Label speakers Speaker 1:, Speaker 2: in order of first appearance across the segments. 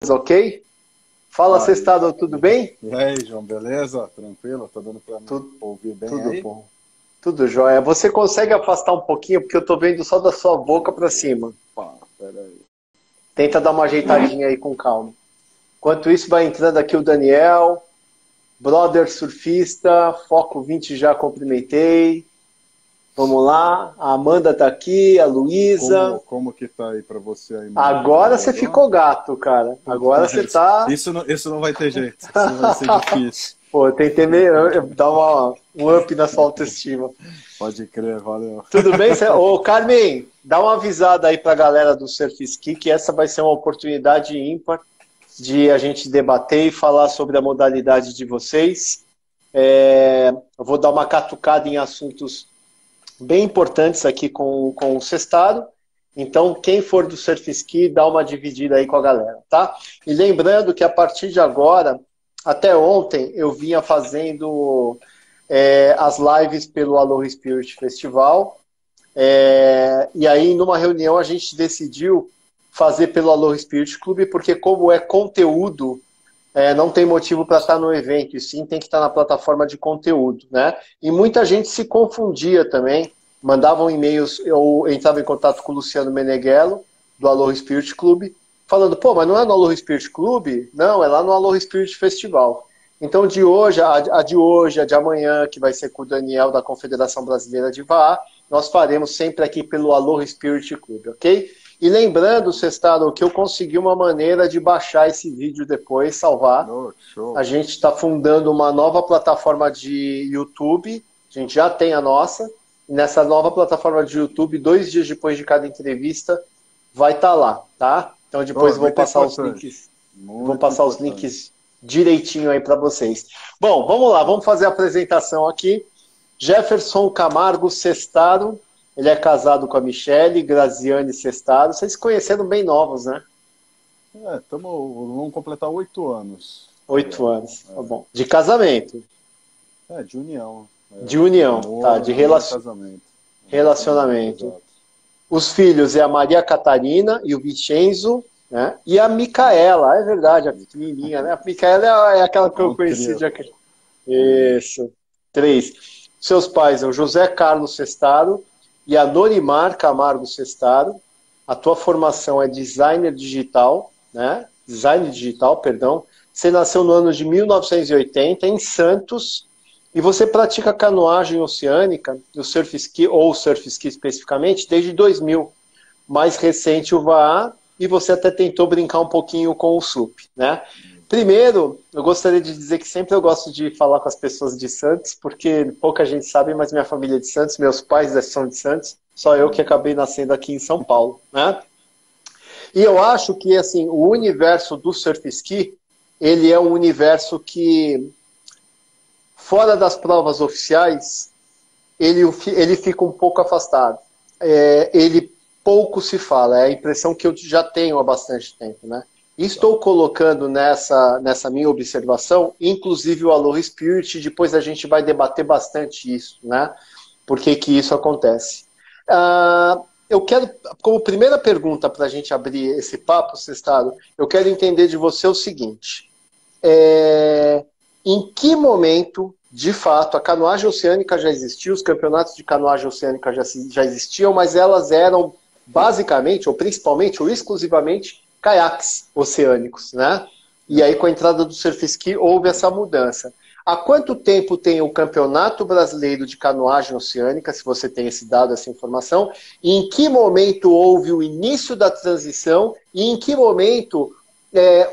Speaker 1: Ok? Fala,
Speaker 2: Aí,
Speaker 1: Sestado, tudo bem?
Speaker 2: e aí, João, beleza? Tranquilo? Tá dando pra me
Speaker 1: Tudo,
Speaker 2: ouvir bem
Speaker 1: tudo
Speaker 2: aí?
Speaker 1: bom. Tudo jóia. Você consegue afastar um pouquinho, porque eu tô vendo só da sua boca para cima.
Speaker 2: Opa, peraí.
Speaker 1: Tenta dar uma ajeitadinha aí com calma. Enquanto isso, vai entrando aqui o Daniel, brother surfista, Foco 20 já cumprimentei. Vamos lá, a Amanda tá aqui, a
Speaker 2: Como,
Speaker 1: Luísa.
Speaker 2: como que tá aí pra você aí, Maneco?
Speaker 1: Agora você
Speaker 2: Melhorou?
Speaker 1: ficou gato, cara.
Speaker 2: Puta,
Speaker 1: Agora você tá.
Speaker 2: isso não vai ter jeito. Isso vai ser difícil.
Speaker 1: Pô, tentei dar um up na sua autoestima.
Speaker 2: Pode crer, valeu.
Speaker 1: Tudo bem? Ô, Carmen, dá uma avisada aí para a galera do Surf Ski que essa vai ser uma oportunidade ímpar de a gente debater e falar sobre a modalidade de vocês. Eu vou dar uma catucada em assuntos bem importantes aqui com o Sestado. Então, quem for do Surf Ski, dá uma dividida aí com a galera, tá? E lembrando que a partir de agora, até ontem, eu vinha fazendo as lives pelo Aloha Spirit Festival. E aí, numa reunião, a gente decidiu fazer pelo Aloha Spirit Club, porque como é conteúdo, não tem motivo para estar no evento, e sim tem que estar na plataforma de conteúdo, né? E muita gente se confundia também, mandavam e-mails, eu entrava em contato com o Luciano Meneghello, do Aloha Spirit Club, falando, pô, mas não é no Aloha Spirit Club? Não, é lá no Aloha Spirit Festival. Então, de hoje, a de amanhã, que vai ser com o Daniel, da Confederação Brasileira de VA, nós faremos sempre aqui pelo Aloha Spirit Club, ok? E lembrando, Sestado, que eu consegui uma maneira de baixar esse vídeo depois, salvar.
Speaker 2: Oh,
Speaker 1: A
Speaker 2: show.
Speaker 1: gente está fundando uma nova plataforma de YouTube, a gente já tem a nossa, e nessa nova plataforma de YouTube, 2 dias depois de cada entrevista, vai estar lá, tá? Então
Speaker 2: Oh,
Speaker 1: depois
Speaker 2: é
Speaker 1: eu vou
Speaker 2: muito
Speaker 1: passar os
Speaker 2: importante.
Speaker 1: links,
Speaker 2: Muito importante.
Speaker 1: direitinho aí para vocês. Bom, vamos lá, vamos fazer a apresentação aqui. Jefferson Camargo Sestaro, ele é casado com a Michele Graziani Sestaro. Vocês se conheceram bem novos, né?
Speaker 2: Vamos completar 8 anos
Speaker 1: 8 anos, tá
Speaker 2: agora.
Speaker 1: bom. De casamento,
Speaker 2: De união.
Speaker 1: de união, tá? De
Speaker 2: Namoro e casamento. Relacionamento,
Speaker 1: relacionamento.
Speaker 2: exato.
Speaker 1: Os filhos é a Maria Catarina e o Vincenzo, né? E a Micaela, é verdade, a pequenininha, né? A Micaela é aquela que
Speaker 2: É
Speaker 1: eu
Speaker 2: um
Speaker 1: conheci
Speaker 2: trio.
Speaker 1: de... Isso. 3. Seus pais é o José Carlos Sestaro e a Norimar Camargo Sestaro. A tua formação é designer digital, né? Design digital, perdão. Você nasceu no ano de 1980 em Santos e você pratica canoagem oceânica, o surf ski ou surf ski especificamente desde 2000. Mais recente o VAA e você até tentou brincar um pouquinho com o SUP, né? Primeiro, eu gostaria de dizer que sempre eu gosto de falar com as pessoas de Santos, porque pouca gente sabe, mas minha família é de Santos, meus pais são de Santos, só eu que acabei nascendo aqui em São Paulo, né? E eu acho que, assim, o universo do surf ski, ele é um universo que, fora das provas oficiais, ele fica um pouco afastado. Ele pouco se fala, é a impressão que eu já tenho há bastante tempo, né? E
Speaker 2: Tá.
Speaker 1: estou colocando nessa minha observação, inclusive o Aloha Spirit, depois a gente vai debater bastante isso, né? Por que que isso acontece? Eu quero, como primeira pergunta para a gente abrir esse papo, Sestado, eu quero entender de você o seguinte: em que momento, de fato, a canoagem oceânica já existia, os campeonatos de canoagem oceânica já existiam, mas elas eram basicamente, ou principalmente, ou exclusivamente, caiaques oceânicos, né? E aí, com a
Speaker 2: Exato.
Speaker 1: entrada do surf ski, houve essa mudança. Há quanto tempo tem o Campeonato Brasileiro de Canoagem Oceânica, se você tem esse dado, essa informação, e em que momento houve o início da transição, e em que momento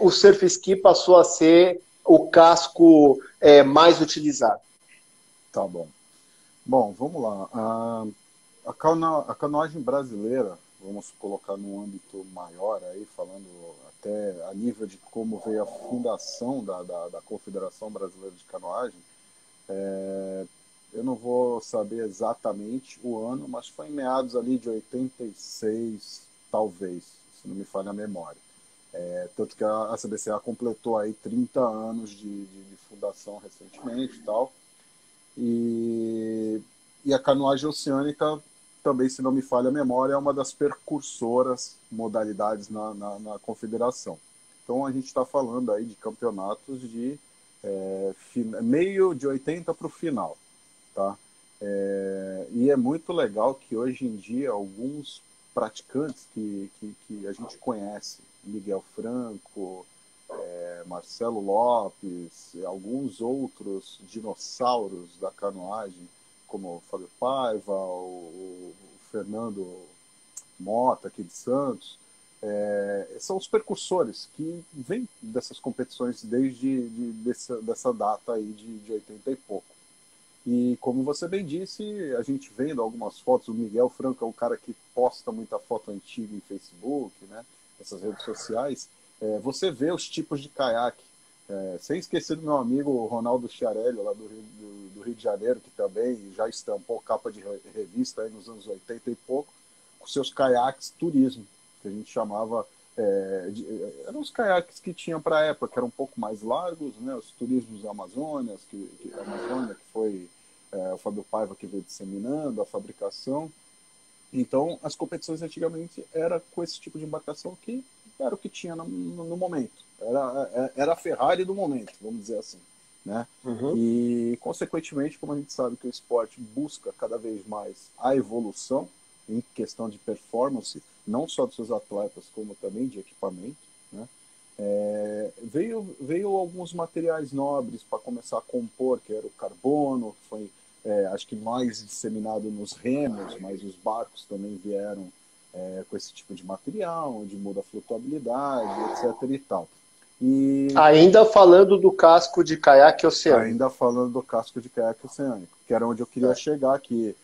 Speaker 1: o surf ski passou a ser o casco mais utilizado?
Speaker 2: Tá bom. Bom, vamos lá. A canoagem brasileira, vamos colocar num âmbito maior aí, falando até a nível de como veio a fundação da Confederação Brasileira de Canoagem, eu não vou saber exatamente o ano, mas foi em meados ali de 86, talvez, se não me falha a memória. Tanto que a CBCA completou aí 30 anos de fundação recentemente e tal. E a canoagem oceânica, também, se não me falha a memória, é uma das precursoras modalidades na confederação. Então a gente está falando aí de campeonatos de meio de 80 para o final, tá? E é muito legal que hoje em dia alguns praticantes que a gente conhece, Miguel Franco, Marcelo Lopes, alguns outros dinossauros da canoagem, como o Fábio Paiva, o Fernando Mota, aqui de Santos, são os percursores que vêm dessas competições dessa data aí de 80 e pouco. E como você bem disse, a gente vendo algumas fotos, o Miguel Franco é um cara que posta muita foto antiga em Facebook, né, essas redes sociais, você vê os tipos de caiaque. Sem esquecer do meu amigo Ronaldo Chiarelli, lá do Rio de Janeiro, que também já estampou capa de revista aí nos anos 80 e pouco, com seus caiaques turismo, que a gente chamava... eram os caiaques que tinham para a época, que eram um pouco mais largos, né, os turismos da Amazônia, que foi o Fábio Paiva que veio disseminando a fabricação. Então, as competições antigamente era com esse tipo de embarcação que era o que tinha no momento. Era a Ferrari do momento, vamos dizer assim, né?
Speaker 1: Uhum.
Speaker 2: E, consequentemente, como a gente sabe que o esporte busca cada vez mais a evolução em questão de performance, não só dos seus atletas, como também de equipamento, né? Veio alguns materiais nobres para começar a compor, que era o carbono, que foi acho que mais disseminado nos remos, mas os barcos também vieram com esse tipo de material, onde muda a flutuabilidade, etc. e tal. E
Speaker 1: Ainda falando do casco de caiaque oceânico.
Speaker 2: ainda falando do casco de caiaque oceânico, que era onde eu queria chegar, que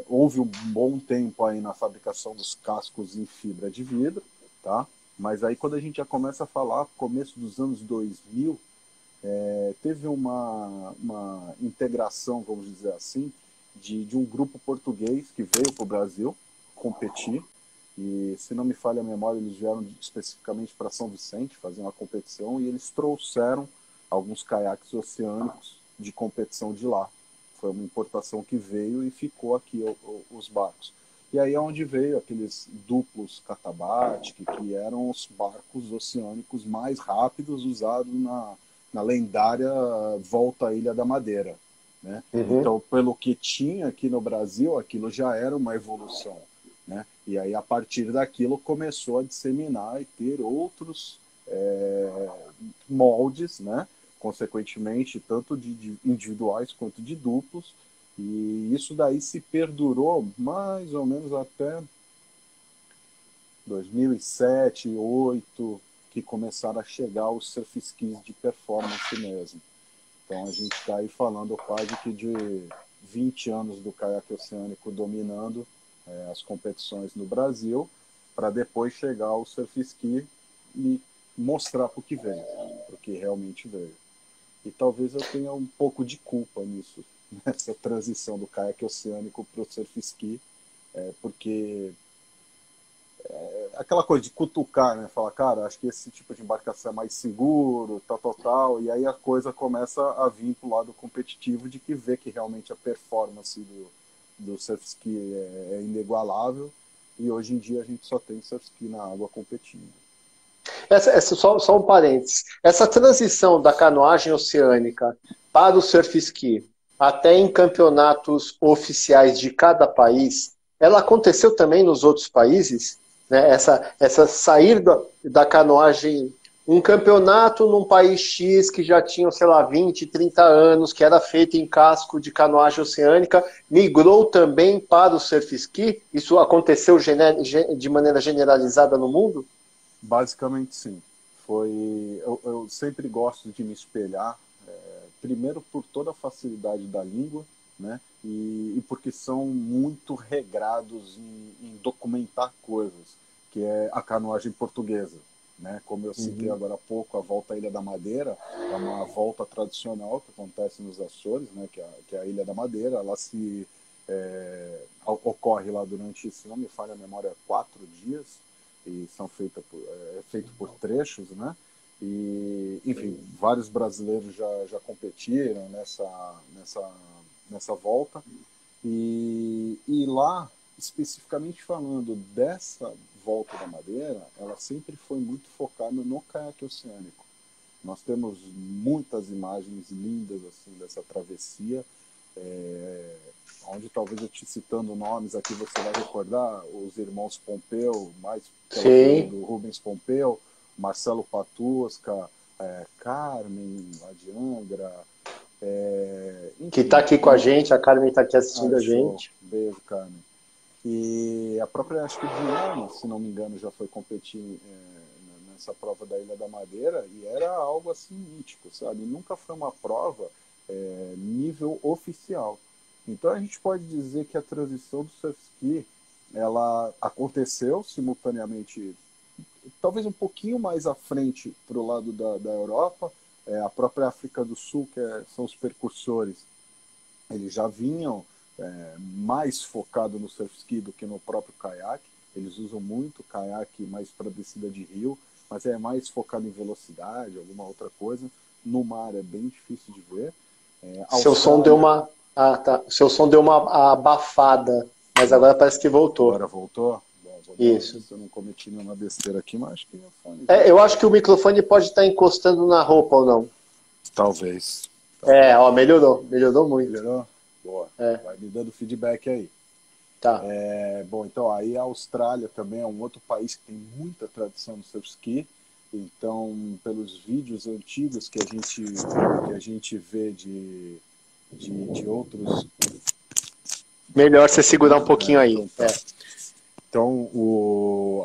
Speaker 2: houve um bom tempo aí na fabricação dos cascos em fibra de vidro, tá? Mas aí quando a gente já começa a falar, começo dos anos 2000, teve uma integração, vamos dizer assim, de um grupo português que veio para o Brasil competir, e se não me falha a memória, eles vieram especificamente para São Vicente fazer uma competição, e eles trouxeram alguns caiaques oceânicos de competição de lá. Foi uma importação que veio e ficou aqui os barcos. E aí é onde veio aqueles duplos Catabatic, que eram os barcos oceânicos mais rápidos usados na lendária Volta à Ilha da Madeira, né?
Speaker 1: Uhum.
Speaker 2: Então, pelo que tinha aqui no Brasil, aquilo já era uma evolução, né? E aí, a partir daquilo, começou a disseminar e ter outros moldes, né? Consequentemente, tanto de individuais quanto de duplos, e isso daí se perdurou mais ou menos até 2007, 2008, que começaram a chegar os surf skis de performance mesmo. Então a gente está aí falando quase que de 20 anos do caiaque oceânico dominando as competições no Brasil, para depois chegar o surf ski e mostrar para o que veio, para o que realmente veio. E talvez eu tenha um pouco de culpa nisso, nessa transição do caiaque oceânico para o surf ski, porque aquela coisa de cutucar, né? Falar, cara, acho que esse tipo de embarcação é mais seguro, tal. E aí a coisa começa a vir pro lado competitivo de que vê que realmente a performance do surf ski é inigualável. E hoje em dia a gente só tem surf ski na água competindo.
Speaker 1: Só um parênteses. Essa transição da canoagem oceânica para o surf ski, até em campeonatos oficiais de cada país, ela aconteceu também nos outros países? Né? Essa sair da canoagem, um campeonato num país X que já tinha, sei lá, 20, 30 anos, que era feito em casco de canoagem oceânica, migrou também para o surf ski? Isso aconteceu de maneira generalizada no mundo?
Speaker 2: Basicamente, sim. Eu sempre gosto de me espelhar, primeiro por toda a facilidade da língua, né? E porque são muito regrados em documentar coisas, que é a canoagem portuguesa, né? Como eu citei agora há pouco, a Volta à Ilha da Madeira é uma volta tradicional que acontece nos Açores, né? Que é a Ilha da Madeira. Ela ocorre lá durante, se não me falha a memória, 4 dias, e é feito por trechos, né? E, enfim, vários brasileiros já competiram nessa volta. E lá, especificamente falando dessa volta da Madeira, ela sempre foi muito focada no caiaque oceânico. Nós temos muitas imagens lindas assim dessa travessia, onde talvez eu te citando nomes aqui você vai recordar os irmãos Pompeu, mais pela figura do Rubens Pompeu, Marcelo Patusca, Carmen lá de Angra, enfim,
Speaker 1: que está aqui com a gente, a Carmen está aqui assistindo a gente.
Speaker 2: Beijo, Carmen. E a própria, acho que Diana, se não me engano, já foi competir nessa prova da Ilha da Madeira, e era algo assim mítico, sabe? Nunca foi uma prova nível oficial. Então a gente pode dizer que a transição do surf ski, ela aconteceu simultaneamente, talvez um pouquinho mais à frente para o lado da Europa. A própria África do Sul, são os percursores, eles já vinham mais focado no surf ski do que no próprio caiaque. Eles usam muito caiaque mais para descida de rio, mas é mais focado em velocidade, alguma outra coisa. No mar é bem difícil de ver.
Speaker 1: Seu som deu uma... Ah, tá. Seu som deu uma abafada, mas agora parece que voltou.
Speaker 2: Agora voltou?
Speaker 1: Isso.
Speaker 2: Eu não cometi nenhuma besteira aqui, mas acho que meu fone...
Speaker 1: eu acho que o microfone pode estar encostando na roupa ou não.
Speaker 2: Talvez.
Speaker 1: Ó, melhorou. Melhorou muito.
Speaker 2: Melhorou? Boa. Vai me dando feedback aí.
Speaker 1: Tá.
Speaker 2: Bom, então aí a Austrália também é um outro país que tem muita tradição no surf ski. Então, pelos vídeos antigos que a gente vê de outros...
Speaker 1: Melhor você segurar um pouquinho aí.
Speaker 2: Então, tá. Então,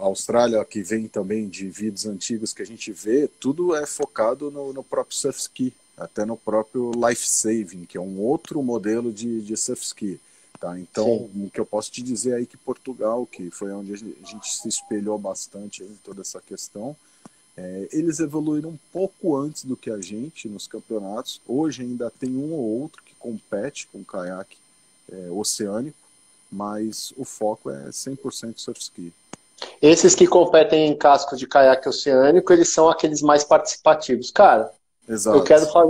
Speaker 2: a Austrália, que vem também de vídeos antigos que a gente vê, tudo é focado no próprio surf ski, até no próprio life saving, que é um outro modelo de surf ski. Tá? Então, o que eu posso te dizer aí que Portugal, que foi onde a gente se espelhou bastante em toda essa questão, eles evoluíram um pouco antes do que a gente nos campeonatos. Hoje ainda tem um ou outro que compete com caiaque oceânico, mas o foco é 100% surf ski.
Speaker 1: Esses que competem em casco de caiaque oceânico, eles são aqueles mais participativos. Cara,
Speaker 2: exato.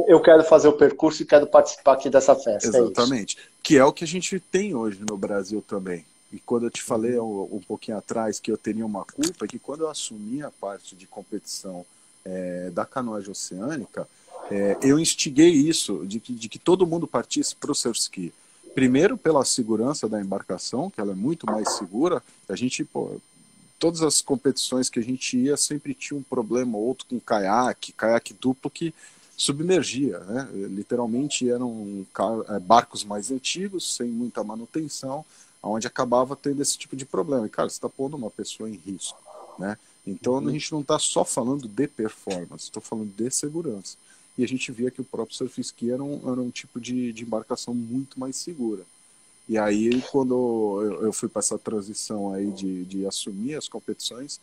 Speaker 1: Eu quero fazer o percurso e quero participar aqui dessa festa.
Speaker 2: Exatamente. Que é o que a gente tem hoje no Brasil também. E quando eu te falei um pouquinho atrás que eu teria uma culpa, é que quando eu assumi a parte de competição da canoagem oceânica, eu instiguei isso, de que todo mundo partisse para o surf ski. Primeiro, pela segurança da embarcação, que ela é muito mais segura. A gente, todas as competições que a gente ia, sempre tinha um problema ou outro com caiaque duplo que submergia, né? Literalmente eram barcos mais antigos, sem muita manutenção, onde acabava tendo esse tipo de problema. E, cara, você está pondo uma pessoa em risco, né? Então, a gente não está só falando de performance, estou falando de segurança. E a gente via que o próprio surf ski era um tipo de embarcação muito mais segura. E aí, quando eu fui para essa transição aí de assumir as competições,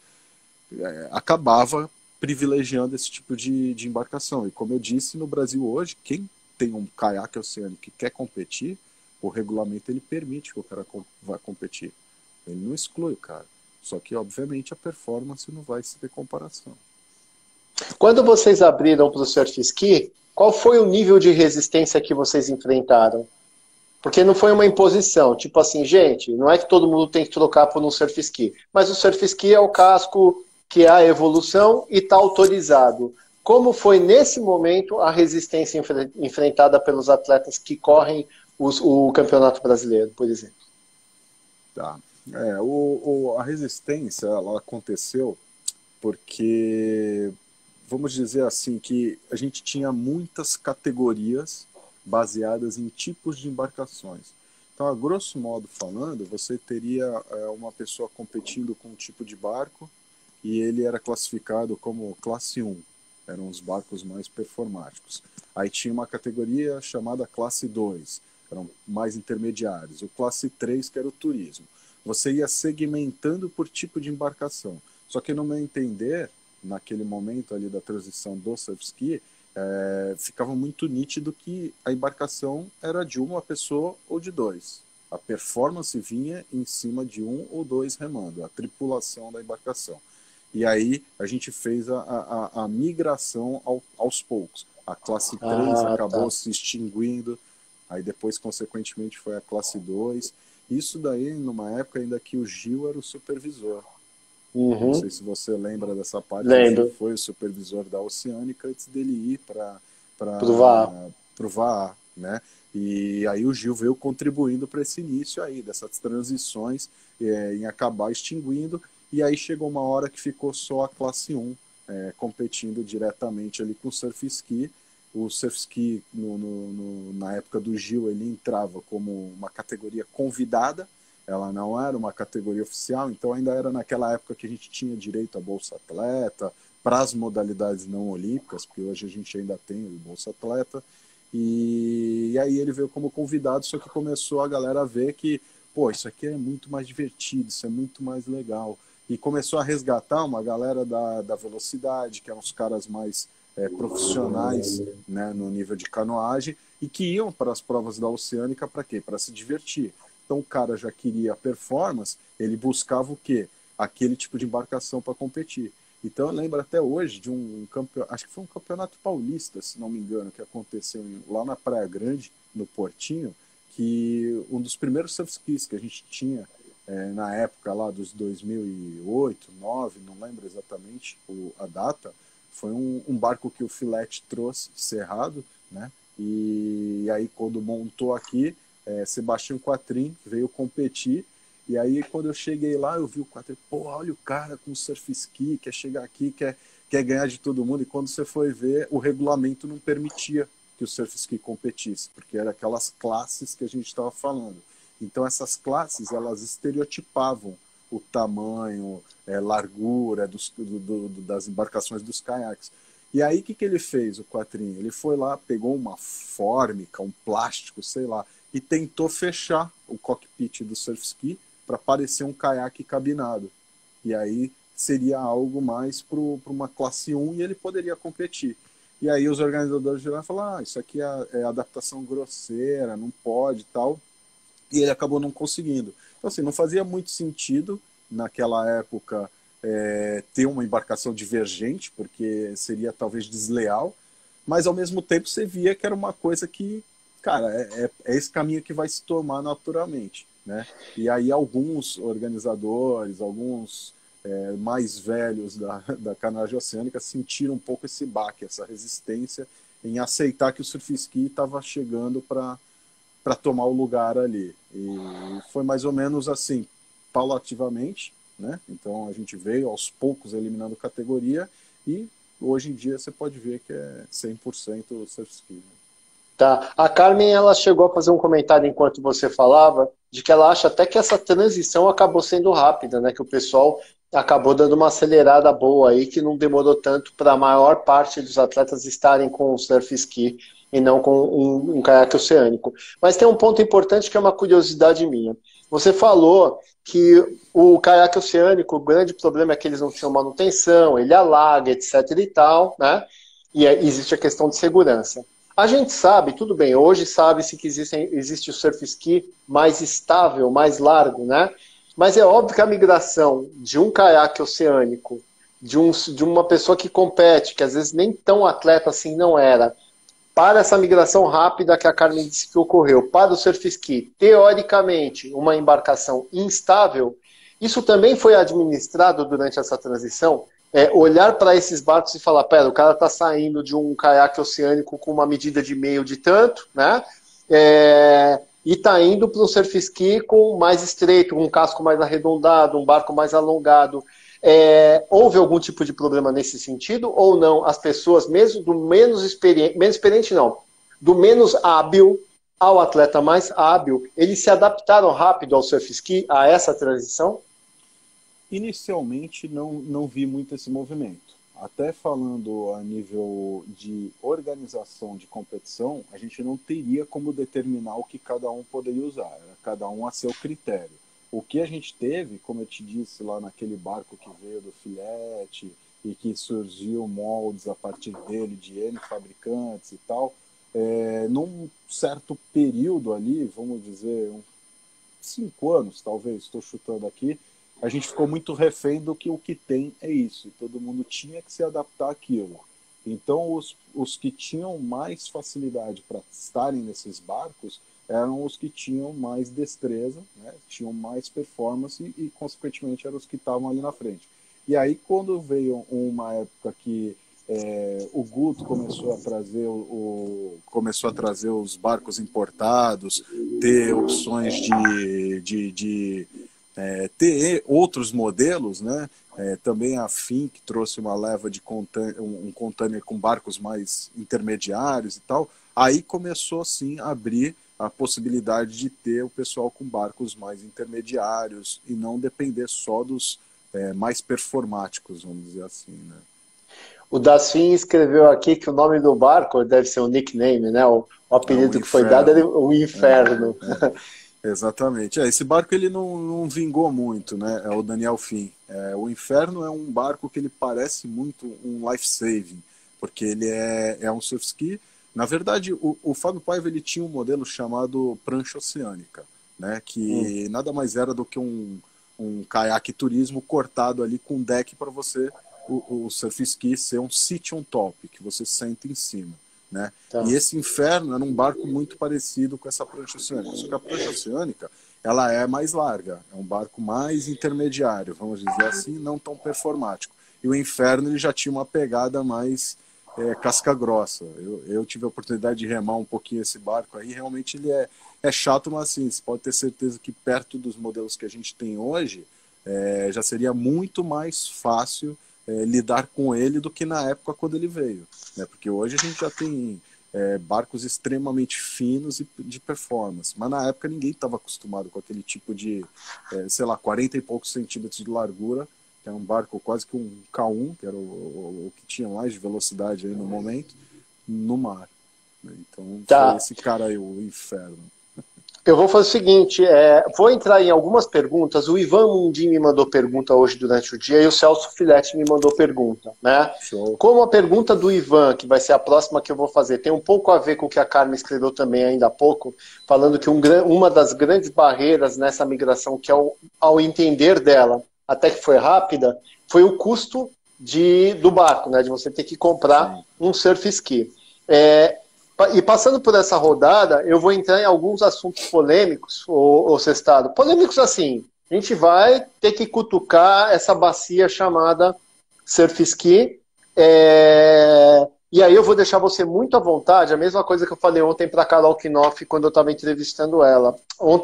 Speaker 2: acabava privilegiando esse tipo de embarcação. E como eu disse, no Brasil hoje, quem tem um caiaque oceânico que quer competir, o regulamento ele permite que o cara vá competir. Ele não exclui o cara. Só que, obviamente, a performance não vai se ter comparação.
Speaker 1: Quando vocês abriram para o surf ski, qual foi o nível de resistência que vocês enfrentaram? Porque não foi uma imposição, tipo assim, gente, não é que todo mundo tem que trocar por um surf ski, mas o surf ski é o casco que é a evolução e está autorizado. Como foi nesse momento a resistência enfrentada pelos atletas que correm o Campeonato Brasileiro, por exemplo?
Speaker 2: Tá. A resistência ela aconteceu porque, vamos dizer assim, que a gente tinha muitas categorias baseadas em tipos de embarcações. Então, a grosso modo falando, você teria uma pessoa competindo com um tipo de barco e ele era classificado como classe 1. Eram os barcos mais performáticos. Aí tinha uma categoria chamada classe 2, eram mais intermediários. O classe 3, que era o turismo. Você ia segmentando por tipo de embarcação. Só que, no meu entender, naquele momento ali da transição do surf ski, ficava muito nítido que a embarcação era de uma pessoa ou de dois. A performance vinha em cima de um ou dois remando, a tripulação da embarcação. E aí a gente fez a migração aos poucos. A classe 3 acabou se extinguindo, aí depois, consequentemente, foi a classe 2. Isso daí, numa época ainda que o Gil era o supervisor. Não
Speaker 1: Uhum.
Speaker 2: sei se você lembra dessa parte. O Gil
Speaker 1: Lembro.
Speaker 2: foi o supervisor da Oceânica antes dele ir
Speaker 1: Provar.
Speaker 2: o VAR, né? E aí o Gil veio contribuindo para esse início aí, dessas transições em acabar extinguindo, e aí chegou uma hora que ficou só a classe 1 competindo diretamente ali com o surf ski. O surf ski, na época do Gil, ele entrava como uma categoria convidada, ela não era uma categoria oficial, então ainda era naquela época que a gente tinha direito a Bolsa Atleta, para as modalidades não olímpicas, porque hoje a gente ainda tem o Bolsa Atleta, e aí ele veio como convidado, só que começou a galera a ver que, pô, isso aqui é muito mais divertido, isso é muito mais legal. E começou a resgatar uma galera da velocidade, que eram os caras mais profissionais, né, no nível de canoagem, e que iam para as provas da Oceânica para quê? Para se divertir. Então o cara já queria performance, ele buscava o quê? Aquele tipo de embarcação para competir. Então eu lembro até hoje de um campeonato, acho que foi um campeonato paulista, se não me engano, que aconteceu lá na Praia Grande, no Portinho, que um dos primeiros surf skis que a gente tinha na época lá dos 2008, 2009, não lembro exatamente a data, foi um barco que o Filete trouxe, cerrado, né? E aí quando montou aqui, Sebastião Quatrin veio competir, e aí quando eu cheguei lá, eu vi o Quatrin, pô, olha o cara com surf ski, quer chegar aqui, quer ganhar de todo mundo, e quando você foi ver, o regulamento não permitia que o surf ski competisse, porque era aquelas classes que a gente estava falando. Então essas classes, elas estereotipavam o tamanho, largura das embarcações dos caiaques. E aí o que ele fez, o Quatrinho? Ele foi lá, pegou uma fórmica, um plástico, sei lá, e tentou fechar o cockpit do surf ski para parecer um caiaque cabinado. E aí seria algo mais para uma classe 1 e ele poderia competir. E aí os organizadores de lá falaram, isso aqui é adaptação grosseira, não pode e tal. E ele acabou não conseguindo. Então, assim, não fazia muito sentido naquela época ter uma embarcação divergente, porque seria talvez desleal, mas ao mesmo tempo você via que era uma coisa que, cara, é esse caminho que vai se tomar naturalmente, né? E aí alguns organizadores, alguns mais velhos da canoagem oceânica sentiram um pouco esse baque, essa resistência em aceitar que o surf ski estava chegando para tomar o lugar ali. E foi mais ou menos assim, paulativamente, né? Então a gente veio aos poucos eliminando categoria e hoje em dia você pode ver que é 100% surf ski. Né?
Speaker 1: Tá. A Carmen, ela chegou a fazer um comentário enquanto você falava, de que ela acha até que essa transição acabou sendo rápida, né? Que o pessoal acabou dando uma acelerada boa aí, que não demorou tanto para a maior parte dos atletas estarem com o surf ski e não com um caiaque oceânico. Mas tem um ponto importante que é uma curiosidade minha. Você falou que o caiaque oceânico, o grande problema é que eles não tinham manutenção, ele alaga, etc e tal, né? E existe a questão de segurança. A gente sabe, tudo bem, hoje sabe-se que existe o surf ski mais estável, mais largo, né? Mas é óbvio que a migração de um caiaque oceânico, de uma pessoa que compete, que às vezes nem tão atleta assim não era, para essa migração rápida que a Carmen disse que ocorreu, para o surf ski, teoricamente, uma embarcação instável, isso também foi administrado durante essa transição? Olhar para esses barcos e falar, pera, o cara está saindo de um caiaque oceânico com uma medida de meio de tanto, né? E está indo para um surf ski com mais estreito, um casco mais arredondado, um barco mais alongado. Houve algum tipo de problema nesse sentido ou não? As pessoas, mesmo do menos experiente não, do menos hábil ao atleta mais hábil, eles se adaptaram rápido ao surf ski, a essa transição?
Speaker 2: Inicialmente não vi muito esse movimento. Até falando a nível de organização de competição, a gente não teria como determinar o que cada um poderia usar, era cada um a seu critério. O que a gente teve, como eu te disse lá naquele barco que veio do Filete e que surgiu moldes a partir dele de N fabricantes e tal, num certo período ali, vamos dizer, 5 anos talvez, estou chutando aqui, a gente ficou muito refém do que o que tem é isso, e todo mundo tinha que se adaptar àquilo. Então, os que tinham mais facilidade para estarem nesses barcos eram os que tinham mais destreza, né? Tinham mais performance e, consequentemente, eram os que estavam ali na frente. E aí, quando veio uma época que o Guto começou a trazer os barcos importados, ter opções de ter outros modelos, né? Também a FIM, que trouxe uma leva de um container com barcos mais intermediários e tal, aí começou assim a abrir a possibilidade de ter o pessoal com barcos mais intermediários e não depender só dos mais performáticos, vamos dizer assim, né?
Speaker 1: O Dassin escreveu aqui que o nome do barco deve ser um nickname, né? O apelido que foi dado era o Inferno.
Speaker 2: Exatamente. Esse barco ele não vingou muito, né? É o Daniel Finn. O Inferno é um barco que ele parece muito um life-saving, porque ele é um surf ski. Na verdade, o Fábio Paiva ele tinha um modelo chamado prancha oceânica, né? Que nada mais era do que um caiaque turismo cortado ali com deck para você, o surf ski ser um sit on top, que você senta em cima, né?
Speaker 1: Tá.
Speaker 2: E esse Inferno era um barco muito parecido com essa prancha oceânica. Só que a prancha oceânica, ela é mais larga, é um barco mais intermediário, vamos dizer assim, não tão performático. E o Inferno ele já tinha uma pegada mais casca grossa. Eu tive a oportunidade de remar um pouquinho esse barco aí, realmente ele é chato, mas assim, você pode ter certeza que perto dos modelos que a gente tem hoje, já seria muito mais fácil lidar com ele do que na época quando ele veio, né? Porque hoje a gente já tem barcos extremamente finos e de performance, mas na época ninguém estava acostumado com aquele tipo de, sei lá, 40 e poucos centímetros de largura, que era um barco quase que um K1, que era o que tinha mais de velocidade aí no momento, no mar, né? Então foi esse cara aí, o Inferno.
Speaker 1: Eu vou fazer o seguinte, vou entrar em algumas perguntas. O Ivan Mundim me mandou pergunta hoje durante o dia e o Celso Filetti me mandou pergunta, né?
Speaker 2: Show.
Speaker 1: Como a pergunta do Ivan, que vai ser a próxima que eu vou fazer, tem um pouco a ver com o que a Carmen escreveu também ainda há pouco, falando que uma das grandes barreiras nessa migração, que ao entender dela, até que foi rápida, foi o custo do barco, né? De você ter que comprar um surf ski. E passando por essa rodada, eu vou entrar em alguns assuntos polêmicos, ô Sestado. Polêmicos assim, a gente vai ter que cutucar essa bacia chamada surf ski. E aí eu vou deixar você muito à vontade, a mesma coisa que eu falei ontem para a Carol Knopf quando eu estava entrevistando ela.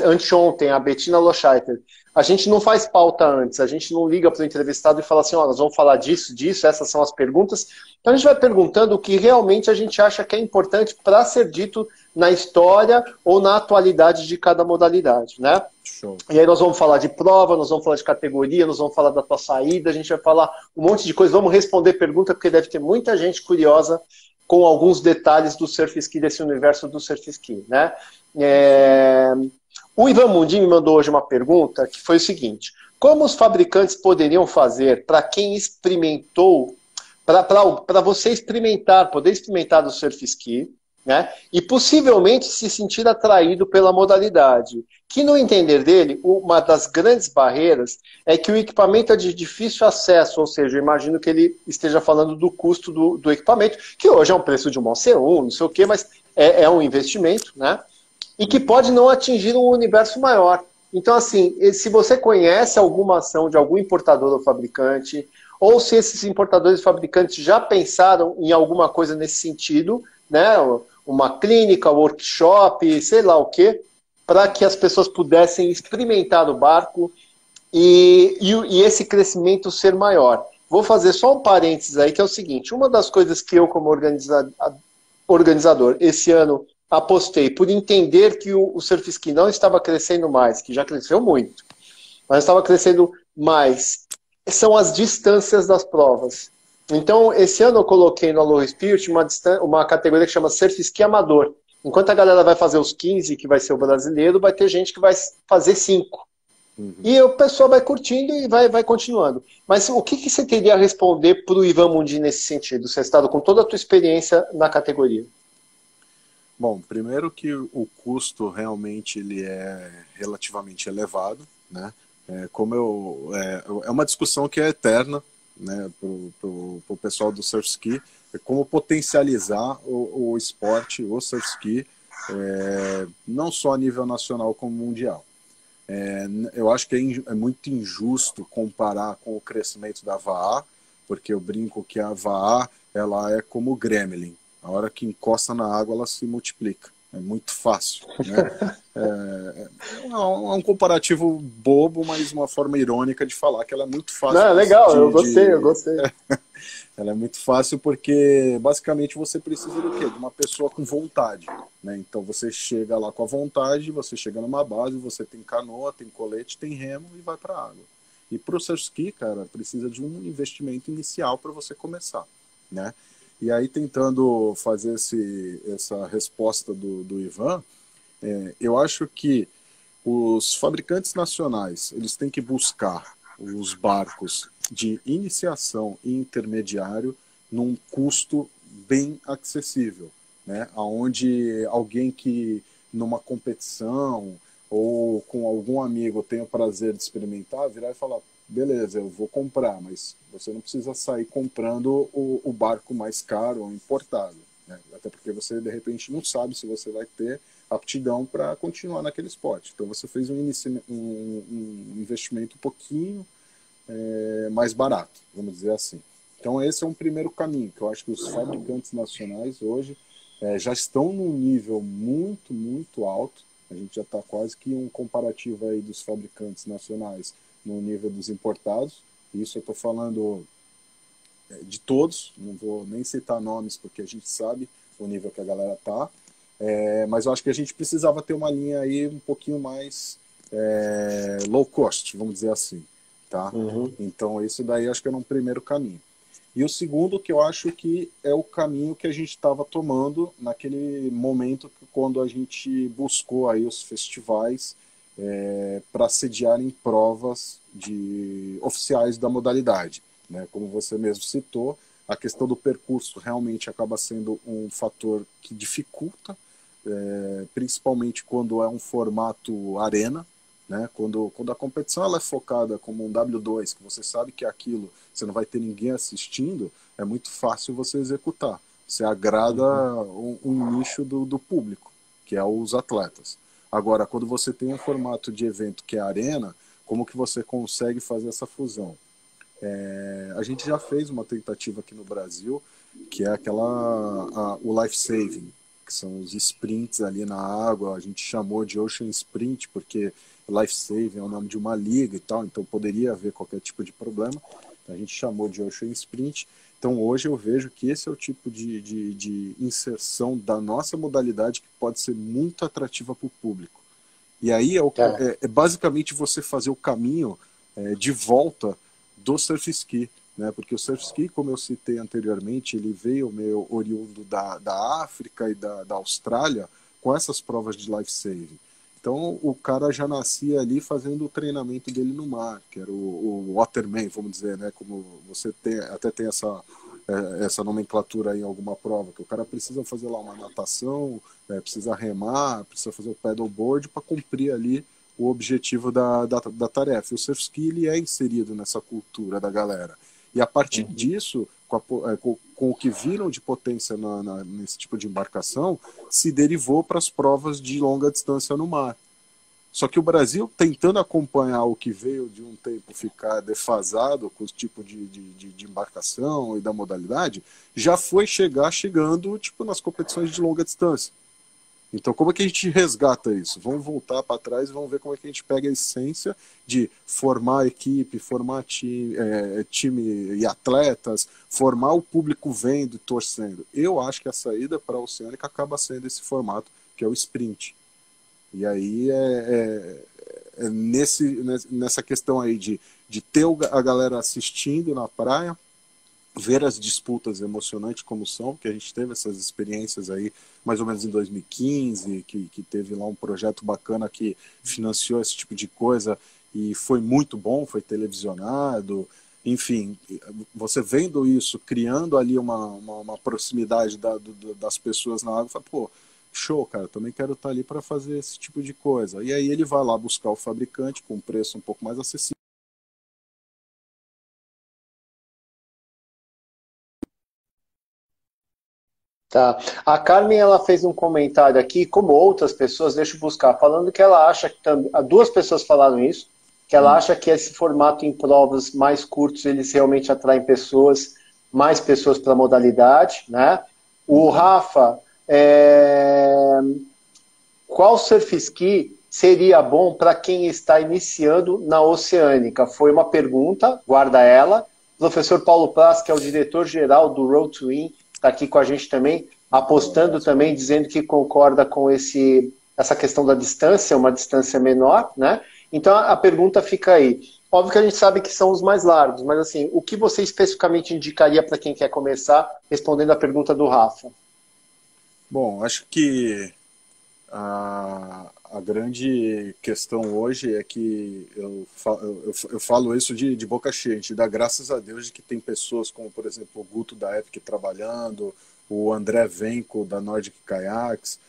Speaker 1: Anteontem, a Bettina Loscheiter. A gente não faz pauta antes, a gente não liga para o entrevistado e fala assim, nós vamos falar disso, essas são as perguntas. Então a gente vai perguntando o que realmente a gente acha que é importante para ser dito na história ou na atualidade de cada modalidade, né?
Speaker 2: Show.
Speaker 1: E aí nós vamos falar de prova, nós vamos falar de categoria, nós vamos falar da tua saída, a gente vai falar um monte de coisa, vamos responder pergunta, porque deve ter muita gente curiosa com alguns detalhes do surf ski, desse universo do surf ski, né? O Ivan Mundim me mandou hoje uma pergunta que foi o seguinte: como os fabricantes poderiam fazer para quem experimentou, para você poder experimentar do surf ski, né, e possivelmente se sentir atraído pela modalidade? Que, no entender dele, uma das grandes barreiras é que o equipamento é de difícil acesso, ou seja, eu imagino que ele esteja falando do custo do equipamento, que hoje é um preço de uma OC1, não sei o quê, mas é um investimento, né? E que pode não atingir um universo maior. Então, assim, se você conhece alguma ação de algum importador ou fabricante, ou se esses importadores e fabricantes já pensaram em alguma coisa nesse sentido, né, uma clínica, workshop, sei lá o quê, para que as pessoas pudessem experimentar o barco e esse crescimento ser maior. Vou fazer só um parênteses aí, que é o seguinte: uma das coisas que eu, como organizador, esse ano apostei, por entender que o surf ski não estava crescendo mais, que já cresceu muito, mas estava crescendo mais, são as distâncias das provas. Então, esse ano eu coloquei no Aloha Spirit uma categoria que chama surf ski amador. Enquanto a galera vai fazer os 15, que vai ser o brasileiro, vai ter gente que vai fazer 5. E o pessoal vai curtindo e vai continuando. Mas o que você teria a responder para o Ivan Mundim nesse sentido, você está com toda a tua experiência na categoria?
Speaker 2: Bom, primeiro que o custo realmente ele é relativamente elevado, né? É uma discussão que é eterna, né, pro pessoal do surf ski, como potencializar o esporte, o surf ski, não só a nível nacional como mundial. Eu acho que é muito injusto comparar com o crescimento da VAA, porque eu brinco que a VAA ela é como o gremlin. A hora que encosta na água, ela se multiplica. É muito fácil, né? É um comparativo bobo, mas uma forma irônica de falar que ela é muito fácil
Speaker 1: Não, legal, eu gostei, eu
Speaker 2: de
Speaker 1: gostei.
Speaker 2: ela é muito fácil porque basicamente você precisa do quê? De uma pessoa com vontade, né? Então você chega lá com a vontade, você chega numa base, você tem canoa, tem colete, tem remo e vai para a água. E para o surf ski, cara, precisa de um investimento inicial para você começar, né? E aí tentando fazer essa resposta do Ivan, eu acho que os fabricantes nacionais eles têm que buscar os barcos de iniciação e intermediário num custo bem acessível, né? Onde alguém que numa competição ou com algum amigo tenha o prazer de experimentar, virar e falar, beleza, eu vou comprar, mas você não precisa sair comprando o barco mais caro ou importado, né? Até porque você de repente não sabe se você vai ter aptidão para continuar naquele esporte. Então você fez um investimento um pouquinho mais barato, vamos dizer assim. Então esse é um primeiro caminho, que eu acho que os fabricantes nacionais hoje já estão num nível muito, muito alto. A gente já está quase que um comparativo aí dos fabricantes nacionais no nível dos importados. Isso eu estou falando de todos, não vou nem citar nomes porque a gente sabe o nível que a galera está. Mas eu acho que a gente precisava ter uma linha aí um pouquinho mais low cost, vamos dizer assim, tá?
Speaker 1: Uhum.
Speaker 2: Então isso daí acho que era um primeiro caminho. E o segundo que eu acho que é o caminho que a gente estava tomando naquele momento quando a gente buscou aí os festivais para sediarem provas oficiais da modalidade, né? Como você mesmo citou, a questão do percurso realmente acaba sendo um fator que dificulta, principalmente quando é um formato arena, né? Quando a competição ela é focada como um W2, que você sabe que aquilo você não vai ter ninguém assistindo, é muito fácil você executar. Você agrada
Speaker 1: Uhum.
Speaker 2: um nicho do público, que é os atletas. Agora, quando você tem um formato de evento que é arena, como que você consegue fazer essa fusão? A gente já fez uma tentativa aqui no Brasil, que é o life saving, que são os sprints ali na água. A gente chamou de Ocean Sprint porque life saving é o nome de uma liga e tal, então poderia haver qualquer tipo de problema. Então a gente chamou de Ocean Sprint. Então hoje eu vejo que esse é o tipo de inserção da nossa modalidade que pode ser muito atrativa para o público. E aí
Speaker 1: É.
Speaker 2: é basicamente você fazer o caminho de volta do surf ski, né? Porque o surf ski, como eu citei anteriormente, ele veio meio oriundo da África e da Austrália com essas provas de life saving. Então o cara já nascia ali fazendo o treinamento dele no mar, que era o waterman, vamos dizer, né? Como você até tem essa nomenclatura em alguma prova, que o cara precisa fazer lá uma natação, precisa remar, precisa fazer o paddleboard para cumprir ali o objetivo da tarefa. E o surf ski ele é inserido nessa cultura da galera. E a partir
Speaker 1: Uhum.
Speaker 2: disso, com o que viram de potência nesse tipo de embarcação, se derivou para as provas de longa distância no mar. Só que o Brasil, tentando acompanhar o que veio de um tempo ficar defasado com os tipos de embarcação e da modalidade, já foi chegando tipo, nas competições de longa distância. Então, como é que a gente resgata isso? Vamos voltar para trás e vamos ver como é que a gente pega a essência de formar equipe, formar time e atletas, formar o público vendo e torcendo. Eu acho que a saída para a Oceânica acaba sendo esse formato, que é o sprint. E aí nessa questão aí de ter a galera assistindo na praia, ver as disputas emocionantes como são, que a gente teve essas experiências aí mais ou menos em 2015, que teve lá um projeto bacana que financiou esse tipo de coisa e foi muito bom, foi televisionado, enfim, você vendo isso, criando ali uma proximidade das pessoas na água, fala, pô, show, cara, também quero estar ali para fazer esse tipo de coisa. E aí ele vai lá buscar o fabricante com um preço um pouco mais acessível.
Speaker 1: Tá. A Carmen, ela fez um comentário aqui, como outras pessoas, deixa eu buscar, falando que ela acha que duas pessoas falaram isso, que ela acha que esse formato em provas mais curtos, eles realmente atraem pessoas, mais pessoas para a modalidade, né? O Rafa, qual surf ski seria bom para quem está iniciando na Oceânica? Foi uma pergunta, guarda ela. O professor Paulo Praz, que é o diretor-geral do Road to Win, está aqui com a gente também, apostando também, dizendo que concorda com essa questão da distância, uma distância menor, né? Então a pergunta fica aí. Óbvio que a gente sabe que são os mais largos, mas assim, o que você especificamente indicaria para quem quer começar, respondendo a pergunta do Rafa?
Speaker 2: Bom, acho que a grande questão hoje é que eu falo isso de boca cheia. A gente dá graças a Deus de que tem pessoas como, por exemplo, o Guto da Epic trabalhando, o André Venko da Nordic Kayaks,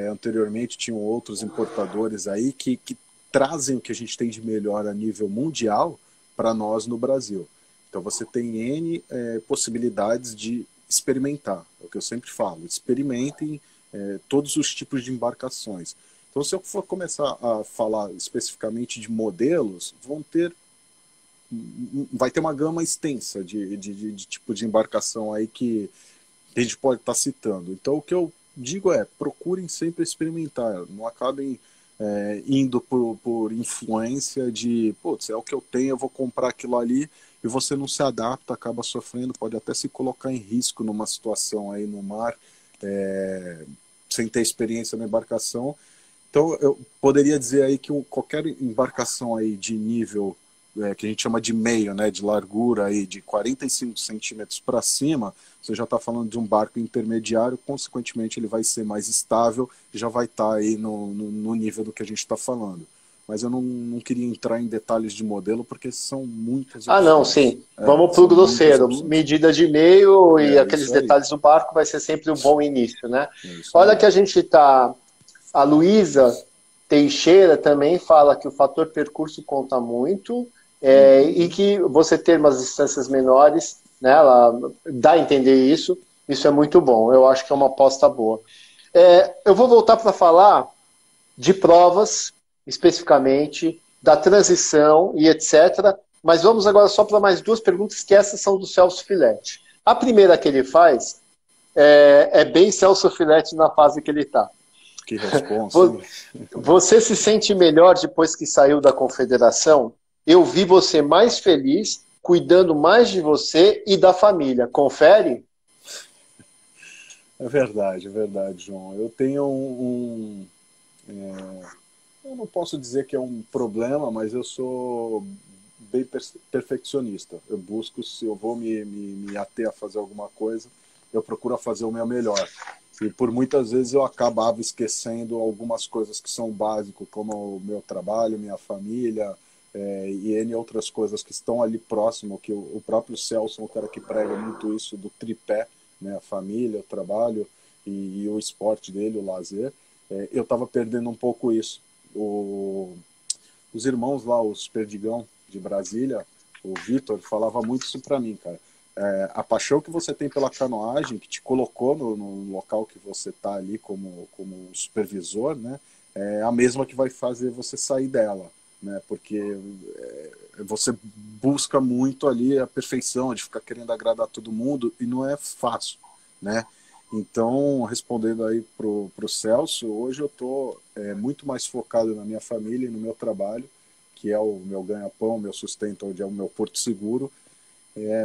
Speaker 2: anteriormente tinham outros importadores aí que trazem o que a gente tem de melhor a nível mundial para nós no Brasil. Então você tem N possibilidades de experimentar, é o que eu sempre falo, experimentem todos os tipos de embarcações. Então, se eu for começar a falar especificamente de modelos, vai ter uma gama extensa de tipo de embarcação aí que a gente pode estar citando. Então, o que eu digo é, procurem sempre experimentar, não acabem indo por influência de, putz, é o que eu tenho, eu vou comprar aquilo ali, e você não se adapta, acaba sofrendo, pode até se colocar em risco numa situação aí no mar, sem ter experiência na embarcação. Então, eu poderia dizer aí que qualquer embarcação aí de nível que a gente chama de meio, né, de largura aí de 45 centímetros para cima, você já está falando de um barco intermediário, consequentemente ele vai ser mais estável, já vai estar aí no nível do que a gente está falando. Mas eu não queria entrar em detalhes de modelo, porque são muitas opções.
Speaker 1: Não, sim. Vamos para o grosseiro. Medida de meio e aqueles detalhes do barco vai ser sempre um bom início, né? Olha que a gente está... A Luísa Teixeira também fala que o fator percurso conta muito e que você ter umas distâncias menores, né, ela dá a entender isso. Isso é muito bom. Eu acho que é uma aposta boa. Eu vou voltar para falar de provas, especificamente, da transição e etc. Mas vamos agora só para mais duas perguntas, que essas são do Celso Filete. A primeira que ele faz é bem Celso Filete na fase que ele está.
Speaker 2: Que resposta.
Speaker 1: Você se sente melhor depois que saiu da confederação? Eu vi você mais feliz, cuidando mais de você e da família. Confere?
Speaker 2: É verdade, João. Eu tenho eu não posso dizer que é um problema, mas eu sou bem perfeccionista. Eu busco, se eu vou me ater a fazer alguma coisa, eu procuro fazer o meu melhor. E por muitas vezes eu acabava esquecendo algumas coisas que são básicas, como o meu trabalho, minha família, e N outras coisas que estão ali próximo, que o próprio Celso é um cara que prega muito isso do tripé, né, a família, o trabalho e o esporte dele, o lazer. Eu estava perdendo um pouco isso. Os irmãos lá, os Perdigão de Brasília, o Vitor, falava muito isso para mim, cara. A paixão que você tem pela canoagem, que te colocou no local que você está ali como supervisor, né, é a mesma que vai fazer você sair dela, né, porque você busca muito ali a perfeição, de ficar querendo agradar todo mundo, e não é fácil, né. Então, respondendo aí pro Celso, hoje eu estou muito mais focado na minha família e no meu trabalho, que é o meu ganha-pão, meu sustento, onde é o meu porto seguro.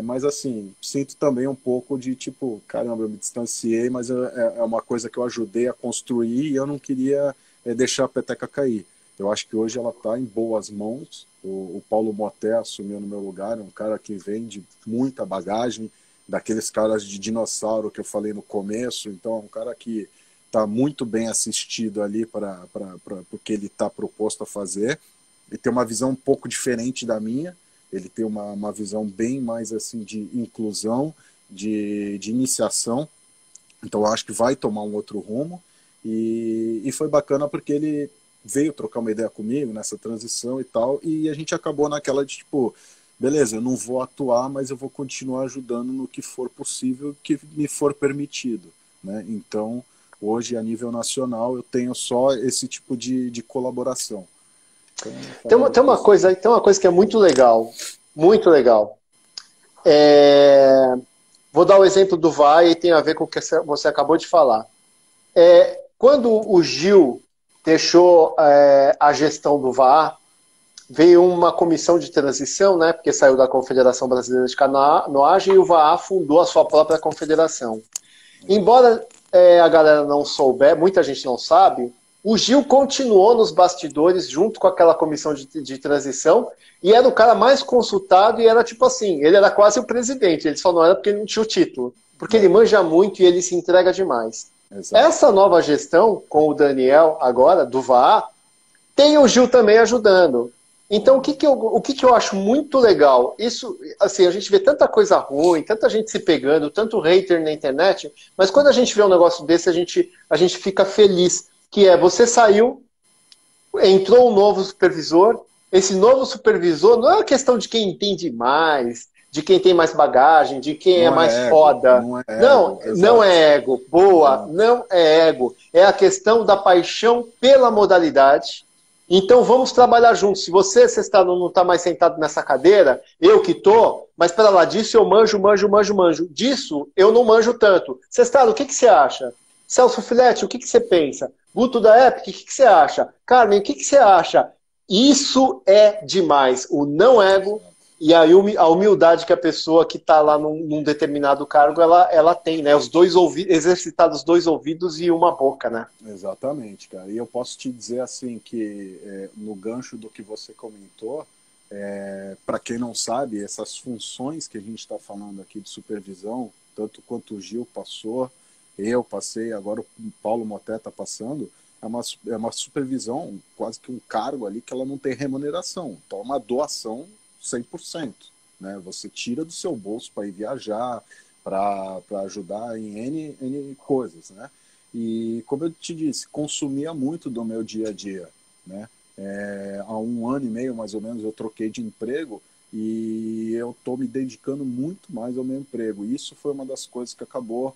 Speaker 2: Mas assim, sinto também um pouco de tipo, caramba, eu me distanciei, mas é uma coisa que eu ajudei a construir e eu não queria deixar a peteca cair. Eu acho que hoje ela está em boas mãos. O Paulo Moté assumiu no meu lugar, é um cara que vem de muita bagagem, daqueles caras de dinossauro que eu falei no começo, então é um cara que está muito bem assistido ali para o que ele está proposto a fazer, e tem uma visão um pouco diferente da minha. Ele tem uma visão bem mais assim de inclusão, de iniciação. Então eu acho que vai tomar um outro rumo. E foi bacana porque ele veio trocar uma ideia comigo nessa transição e tal. E a gente acabou naquela de tipo, beleza, eu não vou atuar, mas eu vou continuar ajudando no que for possível, que me for permitido, né? Então, hoje, a nível nacional, eu tenho só esse tipo de colaboração. Então,
Speaker 1: Tem uma coisa que é muito legal. Muito legal. Vou dar o exemplo do VAR e tem a ver com o que você acabou de falar. Quando o Gil deixou a gestão do VAR, veio uma comissão de transição, né, porque saiu da Confederação Brasileira de Canoagem e o VAR fundou a sua própria confederação. Embora a galera não souber, muita gente não sabe, o Gil continuou nos bastidores junto com aquela comissão de transição e era o cara mais consultado e era tipo assim, ele era quase o presidente, ele só não era porque ele não tinha o título, porque ele manja muito e ele se entrega demais. Exato. Essa nova gestão, com o Daniel agora, do VAR, tem o Gil também ajudando. Então, o que eu acho muito legal, isso, assim, a gente vê tanta coisa ruim, tanta gente se pegando, tanto hater na internet, mas quando a gente vê um negócio desse, a gente fica feliz, que você saiu, entrou um novo supervisor, esse novo supervisor não é uma questão de quem entende mais, de quem tem mais bagagem, de quem é mais foda. Não é ego. Boa, não é ego. É a questão da paixão pela modalidade. Então vamos trabalhar juntos. Se você não está mais sentado nessa cadeira, eu que tô, mas pera lá, disso eu manjo. Disso eu não manjo tanto. Cestado, o que você acha? Celso Filete, o que você pensa? Guto da Epic, o que você acha? Carmen, o que você acha? Isso é demais. O não ego e a humildade que a pessoa que está lá num determinado cargo, ela tem, né? Exercitar os dois ouvidos e uma boca, né?
Speaker 2: Exatamente, cara. E eu posso te dizer assim que no gancho do que você comentou, para quem não sabe, essas funções que a gente está falando aqui de supervisão, tanto quanto o Gil passou, eu passei, agora o Paulo Moté está passando, é uma supervisão, quase que um cargo ali que ela não tem remuneração. Então é uma doação 100%, né? Você tira do seu bolso para ir viajar, para ajudar em N coisas, né? E como eu te disse, consumia muito do meu dia a dia, né? Há 1 ano e meio, mais ou menos, eu troquei de emprego e eu estou me dedicando muito mais ao meu emprego. E isso foi uma das coisas que acabou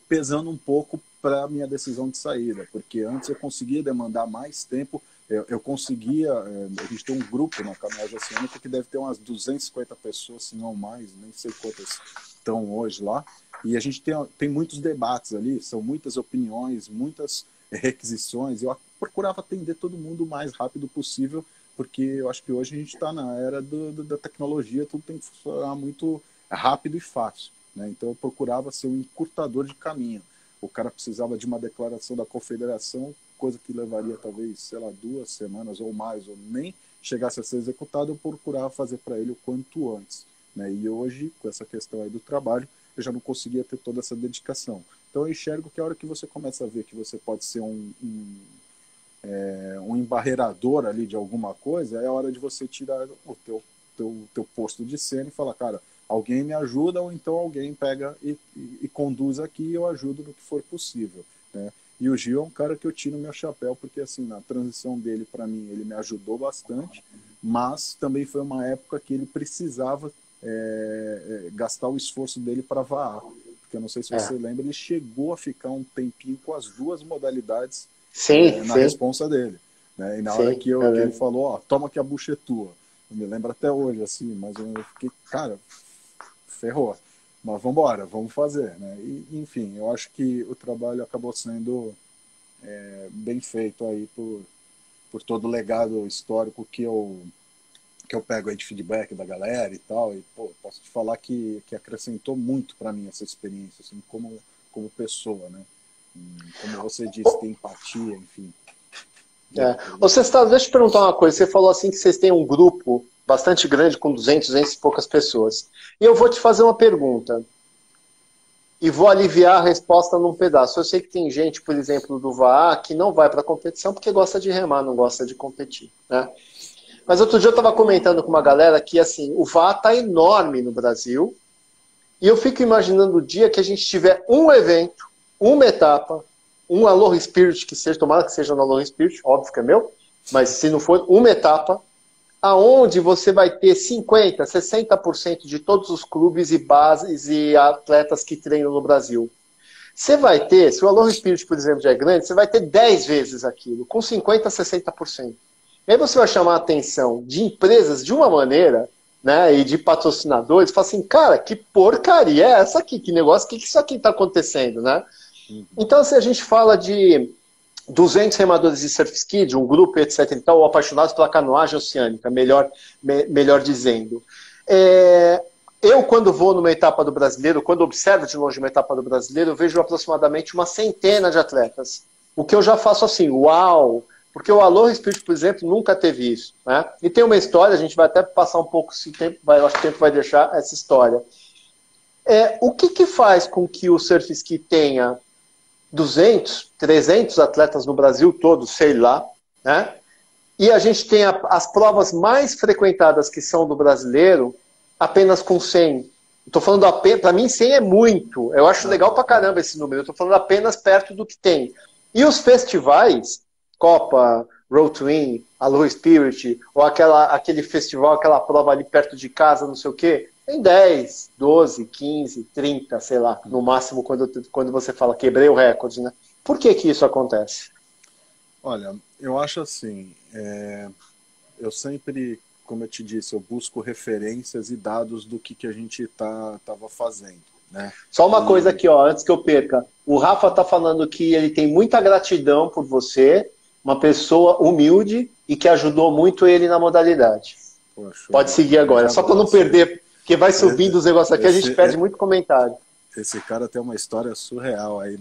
Speaker 2: pesando um pouco para a minha decisão de saída, porque antes eu conseguia demandar mais tempo, eu conseguia, a gente tem um grupo na Canoagem Oceânica que deve ter umas 250 pessoas, se não mais, nem sei quantas estão hoje lá, e a gente tem muitos debates ali, são muitas opiniões, muitas requisições, eu procurava atender todo mundo o mais rápido possível, porque eu acho que hoje a gente está na era da tecnologia, tudo tem que funcionar muito rápido e fácil, né? Então eu procurava ser um encurtador de caminho. O cara precisava de uma declaração da confederação, coisa que levaria talvez, sei lá, 2 semanas ou mais, ou nem chegasse a ser executado, eu procurava fazer para ele o quanto antes, né? E hoje, com essa questão aí do trabalho, eu já não conseguia ter toda essa dedicação. Então eu enxergo que a hora que você começa a ver que você pode ser um embarreirador ali de alguma coisa, é a hora de você tirar o teu posto de cena e falar, cara, alguém me ajuda, ou então alguém pega e conduz aqui e eu ajudo no que for possível, né? E o Gil é um cara que eu tiro meu chapéu, porque assim, na transição dele para mim, ele me ajudou bastante, mas também foi uma época que ele precisava gastar o esforço dele para VAR, porque eu não sei se você lembra, ele chegou a ficar um tempinho com as 2 modalidades na responsa dele, né? E na hora que ele falou, ó, toma que a bucha é tua, eu me lembro até hoje, assim, mas eu fiquei, cara, ferrou, mas vamos embora, vamos fazer, né? E, enfim, eu acho que o trabalho acabou sendo bem feito aí por todo o legado histórico que eu pego aí de feedback da galera e tal, e pô, posso te falar que acrescentou muito para mim essa experiência, assim, como pessoa, né? Como você disse, tem empatia, enfim.
Speaker 1: Você está, deixa eu te perguntar uma coisa, você falou assim que vocês têm um grupo bastante grande, com 200 e poucas pessoas. E eu vou te fazer uma pergunta. E vou aliviar a resposta num pedaço. Eu sei que tem gente, por exemplo, do VAR, que não vai para a competição porque gosta de remar, não gosta de competir, né? Mas outro dia eu estava comentando com uma galera que, assim, o VAR está enorme no Brasil. E eu fico imaginando o dia que a gente tiver um evento, uma etapa, um Aloha Spirit, que seja, tomara que seja no Aloha Spirit, óbvio que é meu, mas se não for, uma etapa, aonde você vai ter 50%, 60% de todos os clubes e bases e atletas que treinam no Brasil. Você vai ter, se o Aloha Spirit, por exemplo, já é grande, você vai ter 10 vezes aquilo, com 50% a 60%. E aí você vai chamar a atenção de empresas de uma maneira, né, e de patrocinadores, fala assim, cara, que porcaria é essa aqui? Que negócio, o que isso aqui está acontecendo, né? Então, se a gente fala de 200 remadores de surf ski, de um grupo, etc. e tal, ou apaixonados pela canoagem oceânica, melhor dizendo. Eu, quando vou numa etapa do brasileiro, quando observo de longe uma etapa do brasileiro, eu vejo aproximadamente uma centena de atletas. O que eu já faço assim, uau! Porque o Aloha Spirit, por exemplo, nunca teve isso. Né? E tem uma história, a gente vai até passar um pouco, se tempo, eu acho que o tempo vai deixar essa história. O que faz com que o surf ski tenha 200, 300 atletas no Brasil todo, sei lá, né? E a gente tem as provas mais frequentadas que são do brasileiro, apenas com 100. Estou falando apenas, para mim 100 é muito. Eu acho legal pra caramba esse número. Eu estou falando apenas perto do que tem. E os festivais, Copa, Road to Win, Aloha Spirit, ou aquele festival, aquela prova ali perto de casa, não sei o quê, tem 10, 12, 15, 30, sei lá, no máximo quando você fala quebrei o recorde, né? Por que isso acontece?
Speaker 2: Olha, eu acho assim, eu sempre, como eu te disse, eu busco referências e dados do que a gente estava fazendo, né?
Speaker 1: Só uma coisa aqui, ó, antes que eu perca. O Rafa tá falando que ele tem muita gratidão por você, uma pessoa humilde e que ajudou muito ele na modalidade.
Speaker 2: Poxa,
Speaker 1: pode seguir agora, só para não perder, porque vai subindo os negócios aqui, a gente perde muito comentário.
Speaker 2: Esse cara tem uma história surreal aí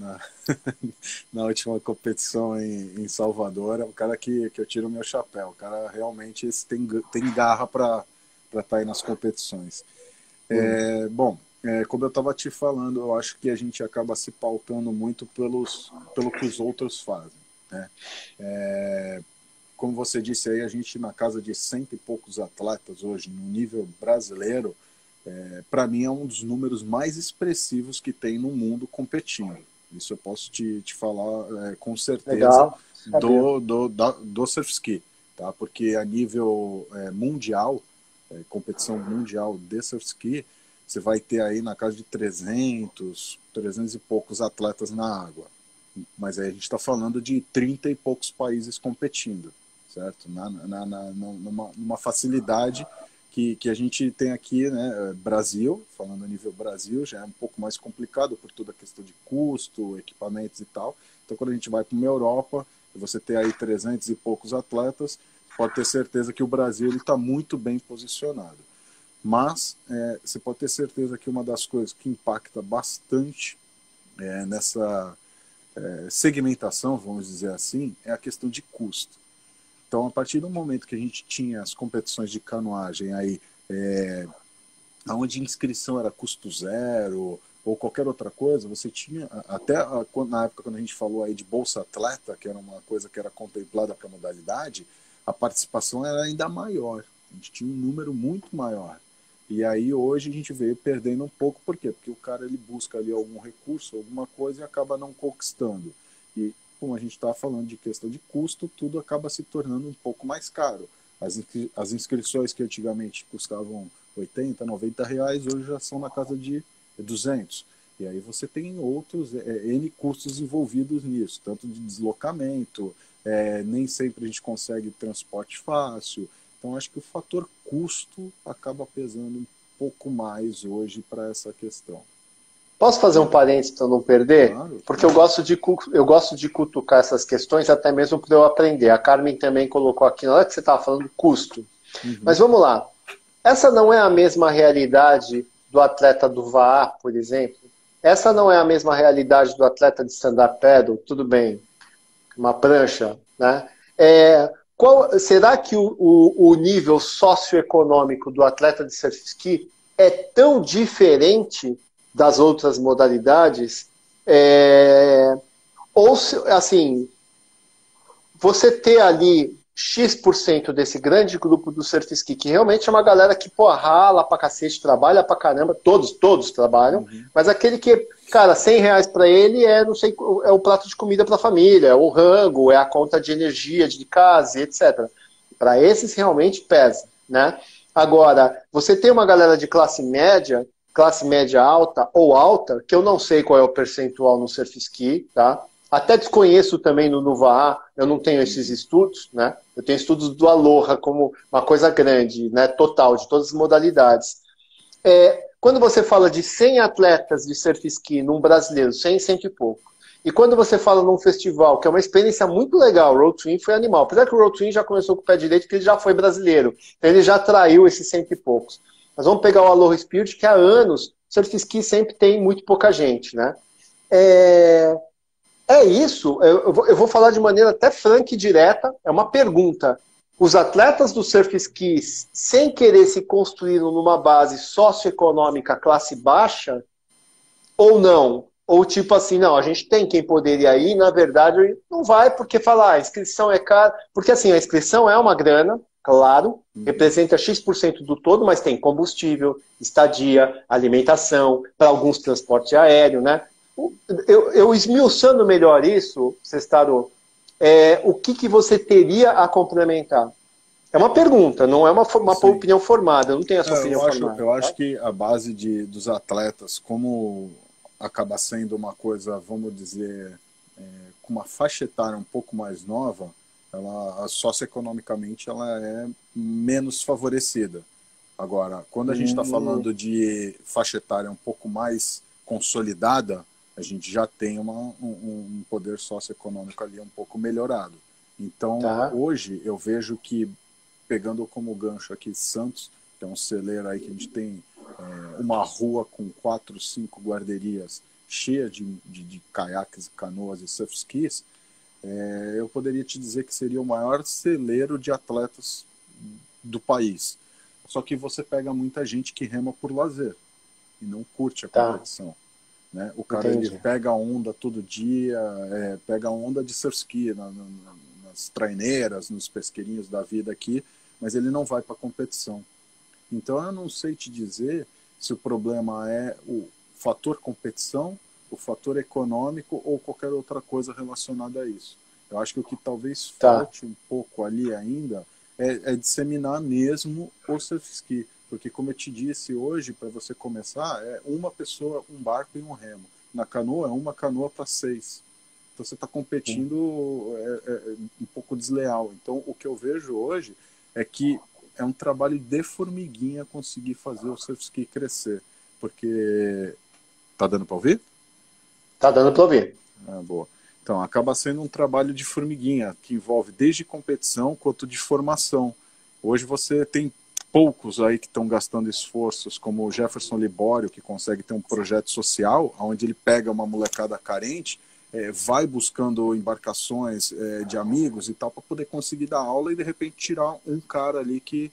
Speaker 2: na última competição em Salvador. É um cara que eu tiro o meu chapéu. O cara realmente tem garra para estar aí nas competições. Bom, como eu estava te falando, eu acho que a gente acaba se pautando muito pelo que os outros fazem, né? Como você disse aí, a gente na casa de 100 e poucos atletas hoje, no nível brasileiro, para mim é um dos números mais expressivos que tem no mundo competindo. Isso eu posso te falar com certeza. do surf ski, tá? Porque a nível mundial, competição mundial de surf ski, você vai ter aí na casa de 300 e poucos atletas na água. Mas aí a gente está falando de 30 e poucos países competindo, certo? Numa facilidade que a gente tem aqui, né? Brasil, falando a nível Brasil, já é um pouco mais complicado por toda a questão de custo, equipamentos e tal. Então, quando a gente vai para uma Europa, e você tem aí 300 e poucos atletas, pode ter certeza que o Brasil está muito bem posicionado. Mas você pode ter certeza que uma das coisas que impacta bastante nessa segmentação, vamos dizer assim, é a questão de custo. Então, a partir do momento que a gente tinha as competições de canoagem aí, onde a inscrição era custo zero ou qualquer outra coisa, você tinha, até na época quando a gente falou aí de Bolsa Atleta, que era uma coisa que era contemplada para a modalidade, a participação era ainda maior. A gente tinha um número muito maior. E aí hoje a gente veio perdendo um pouco, por quê? Porque o cara ele busca ali algum recurso, alguma coisa e acaba não conquistando. E como a gente está falando de questão de custo, tudo acaba se tornando um pouco mais caro. As inscrições que antigamente custavam 80, 90 reais, hoje já são na casa de 200. E aí você tem outros N custos envolvidos nisso, tanto de deslocamento, nem sempre a gente consegue transporte fácil. Então acho que o fator custo acaba pesando um pouco mais hoje para essa questão.
Speaker 1: Posso fazer um parênteses para não perder?
Speaker 2: Claro.
Speaker 1: Porque eu gosto de cutucar essas questões, até mesmo para eu aprender. A Carmen também colocou aqui, na hora que você estava falando, custo. Uhum. Mas vamos lá. Essa não é a mesma realidade do atleta do VAR, por exemplo? Essa não é a mesma realidade do atleta de stand-up paddle? Tudo bem, uma prancha, né? Será que o nível socioeconômico do atleta de surf ski é tão diferente das outras modalidades? Ou, assim, você ter ali X% desse grande grupo do surf ski, que realmente é uma galera que, rala pra cacete, trabalha pra caramba, todos trabalham, mas aquele que, cara, 100 reais pra ele não sei, é o prato de comida pra família, é o rango, é a conta de energia de casa, etc. Para esses realmente pesa, né? Agora, você tem uma galera de classe média classe média alta ou alta, que eu não sei qual é o percentual no surf ski, tá? Até desconheço também no Nuva, eu não tenho esses estudos, né? Eu tenho estudos do Aloha como uma coisa grande, né? Total, de todas as modalidades. Quando você fala de 100 atletas de surf ski num brasileiro, 100, cento e pouco, e quando você fala num festival, que é uma experiência muito legal, o Road Twin foi animal. Apesar que o Road Twin já começou com o pé direito, porque ele já foi brasileiro. Então ele já atraiu esses cento e poucos. Mas vamos pegar o Aloha Spirit, que há anos, surf ski sempre tem muito pouca gente, né? É isso, eu vou falar de maneira até franca e direta, é uma pergunta. Os atletas do surf ski, sem querer se construíram numa base socioeconômica classe baixa, ou não? Ou tipo assim, não, a gente tem quem poderia ir, na verdade não vai, porque falar, a inscrição é cara. Porque assim, a inscrição é uma grana, claro, representa X% do todo, mas tem combustível, estadia, alimentação, para alguns transporte aéreo, né? Eu esmiuçando melhor isso, Sestaro, o que você teria a complementar? É uma pergunta, não é uma opinião formada, eu não tenho essa opinião formada.
Speaker 2: Eu acho que a base dos atletas, como acaba sendo uma coisa, vamos dizer, com uma faixa etária um pouco mais nova, ela socioeconomicamente ela é menos favorecida. Agora, quando a gente está falando de faixa etária um pouco mais consolidada, a gente já tem um poder socioeconômico ali um pouco melhorado. Então, hoje, eu vejo que, pegando como gancho aqui Santos, que é um celeiro aí que a gente tem uma rua com 4, 5 guarderias cheia de caiaques, canoas e surf skis, eu poderia te dizer que seria o maior celeiro de atletas do país. Só que você pega muita gente que rema por lazer e não curte a competição. Né? O cara ele pega onda todo dia, pega onda de surf ski nas traineiras, nos pesqueirinhos da vida aqui, mas ele não vai para a competição. Então eu não sei te dizer se o problema é o fator competição, o fator econômico ou qualquer outra coisa relacionada a isso. Eu acho que o que talvez falte um pouco ali ainda é disseminar mesmo o surf ski. Porque, como eu te disse hoje, para você começar, é uma pessoa, um barco e um remo. Na canoa, é uma canoa para 6. Então, você está competindo um pouco desleal. Então, o que eu vejo hoje é que é um trabalho de formiguinha conseguir fazer o surf ski crescer. Porque... Tá dando para ouvir?
Speaker 1: Tá dando para ouvir.
Speaker 2: Boa. Então, acaba sendo um trabalho de formiguinha, que envolve desde competição quanto de formação. Hoje você tem poucos aí que estão gastando esforços, como o Jefferson Libório, que consegue ter um projeto social, onde ele pega uma molecada carente, vai buscando embarcações de amigos e tal, para poder conseguir dar aula e de repente tirar um cara ali que...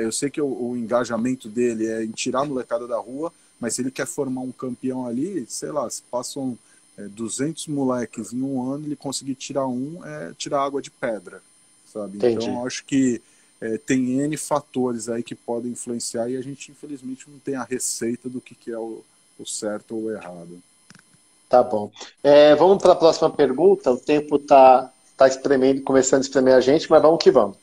Speaker 2: eu sei que o engajamento dele é em tirar a molecada da rua, mas se ele quer formar um campeão ali, sei lá, se passam 200 moleques em um ano, ele conseguir tirar tirar água de pedra, sabe?
Speaker 1: Entendi.
Speaker 2: Então, eu acho que tem N fatores aí que podem influenciar e a gente, infelizmente, não tem a receita do que é o certo ou o errado.
Speaker 1: Tá bom. Vamos para a próxima pergunta. O tempo tá espremendo, começando a espremer a gente, mas vamos que vamos.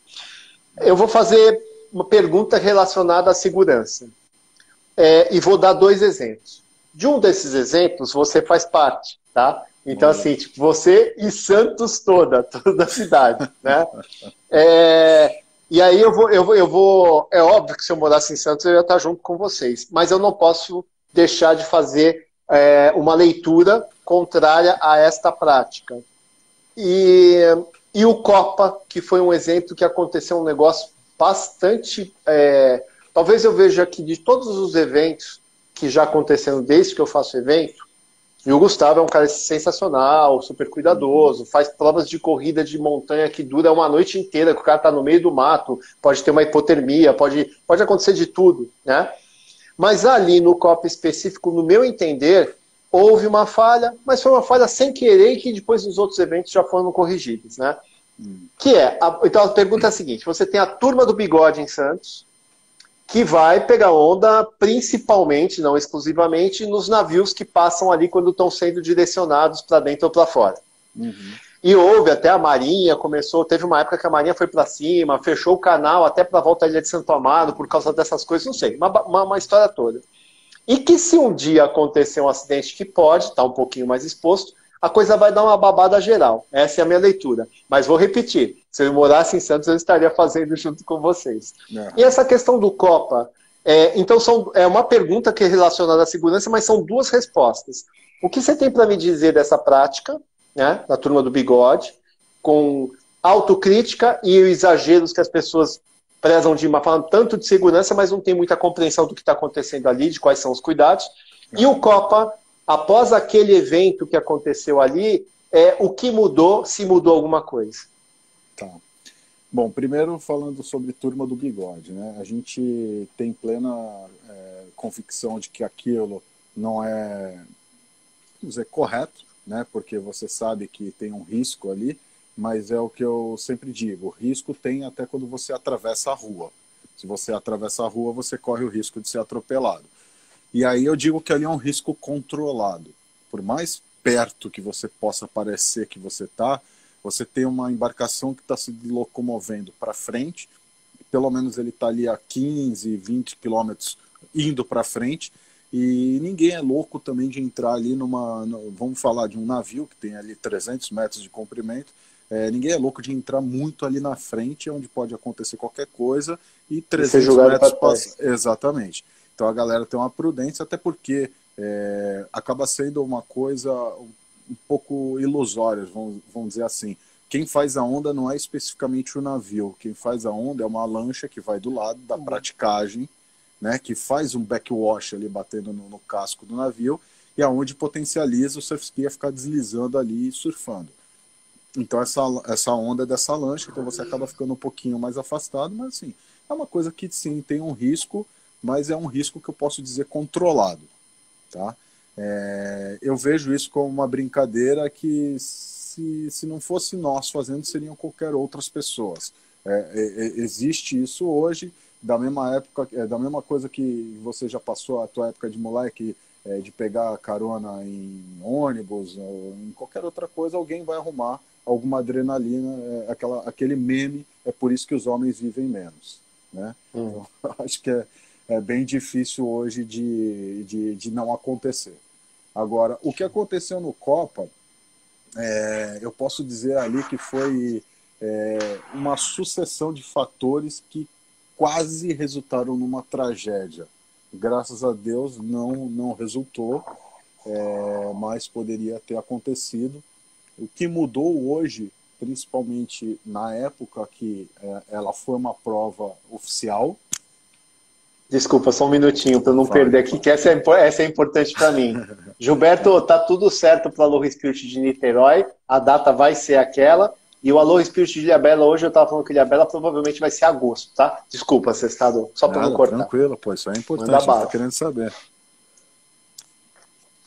Speaker 1: Eu vou fazer uma pergunta relacionada à segurança. E vou dar 2 exemplos. De um desses exemplos, você faz parte, tá? Então, assim, tipo, você e Santos toda a cidade, né? E aí eu vou... É óbvio que se eu morasse em Santos, eu ia estar junto com vocês. Mas eu não posso deixar de fazer uma leitura contrária a esta prática. E o Copa, que foi um exemplo que aconteceu um negócio bastante... talvez eu veja que de todos os eventos que já aconteceram desde que eu faço evento, e o Gustavo é um cara sensacional, super cuidadoso, faz provas de corrida de montanha que dura uma noite inteira, que o cara está no meio do mato, pode ter uma hipotermia, pode acontecer de tudo, né? Mas ali no Copa específico, no meu entender, houve uma falha, mas foi uma falha sem querer e que depois os outros eventos já foram corrigidos, né? Então a pergunta é a seguinte, você tem a turma do bigode em Santos, que vai pegar onda principalmente, não exclusivamente, nos navios que passam ali quando estão sendo direcionados para dentro ou para fora. E houve até a Marinha, teve uma época que a Marinha foi para cima, fechou o canal até para a volta da Ilha de Santo Amaro por causa dessas coisas, não sei, uma história toda. E que se um dia acontecer um acidente, que pode, está um pouquinho mais exposto, a coisa vai dar uma babada geral. Essa é a minha leitura. Mas vou repetir, se eu morasse em Santos, eu estaria fazendo junto com vocês. E essa questão do Copa, então é uma pergunta que é relacionada à segurança, mas são duas respostas. O que você tem para me dizer dessa prática, né, da turma do bigode, com autocrítica e exageros que as pessoas prezam de falam tanto de segurança, mas não tem muita compreensão do que está acontecendo ali, de quais são os cuidados. E o Copa, após aquele evento que aconteceu ali, o que mudou, se mudou alguma coisa?
Speaker 2: Tá. Bom, primeiro falando sobre turma do bigode, né? A gente tem plena convicção de que aquilo não é, vamos dizer, correto, né? Porque você sabe que tem um risco ali, mas é o que eu sempre digo, o risco tem até quando você atravessa a rua. Se você atravessa a rua, você corre o risco de ser atropelado. E aí eu digo que ali é um risco controlado. Por mais perto que você possa parecer que você está, você tem uma embarcação que está se locomovendo para frente, pelo menos ele está ali a 15, 20 quilômetros indo para frente, e ninguém é louco também de entrar ali vamos falar de um navio que tem ali 300 metros de comprimento, ninguém é louco de entrar muito ali na frente, onde pode acontecer qualquer coisa, e 300 metros passa. Exatamente. Então a galera tem uma prudência, até porque acaba sendo uma coisa um pouco ilusória, vamos dizer assim. Quem faz a onda não é especificamente o navio, quem faz a onda é uma lancha que vai do lado da praticagem, né, que faz um backwash ali batendo no casco do navio, e aonde potencializa o surf ski a ficar deslizando ali e surfando. Então essa onda é dessa lancha, então você acaba ficando um pouquinho mais afastado, mas assim, é uma coisa que sim, tem um risco, mas é um risco que eu posso dizer controlado, tá? Eu vejo isso como uma brincadeira que se não fosse nós fazendo, seriam qualquer outras pessoas. Existe isso hoje, da mesma época, da mesma coisa que você já passou a tua época de moleque, de pegar carona em ônibus ou em qualquer outra coisa, alguém vai arrumar alguma adrenalina, aquele meme, é por isso que os homens vivem menos, né? Então, acho que é bem difícil hoje de não acontecer. Agora, o que aconteceu no Copa, eu posso dizer ali que foi uma sucessão de fatores que quase resultaram numa tragédia. Graças a Deus não resultou, mas poderia ter acontecido. O que mudou hoje, principalmente na época que ela foi uma prova oficial.
Speaker 1: Desculpa, só um minutinho para eu não perder aqui, que essa é importante para mim. Gilberto, tá tudo certo para o Aloha Spirit de Niterói, a data vai ser aquela, e o Aloha Spirit de Ilhabela, hoje eu estava falando que Ilhabela provavelmente vai ser agosto, tá? Desculpa, Cestado, só para não cortar.
Speaker 2: Tranquilo, pô, isso é importante, eu tô querendo saber.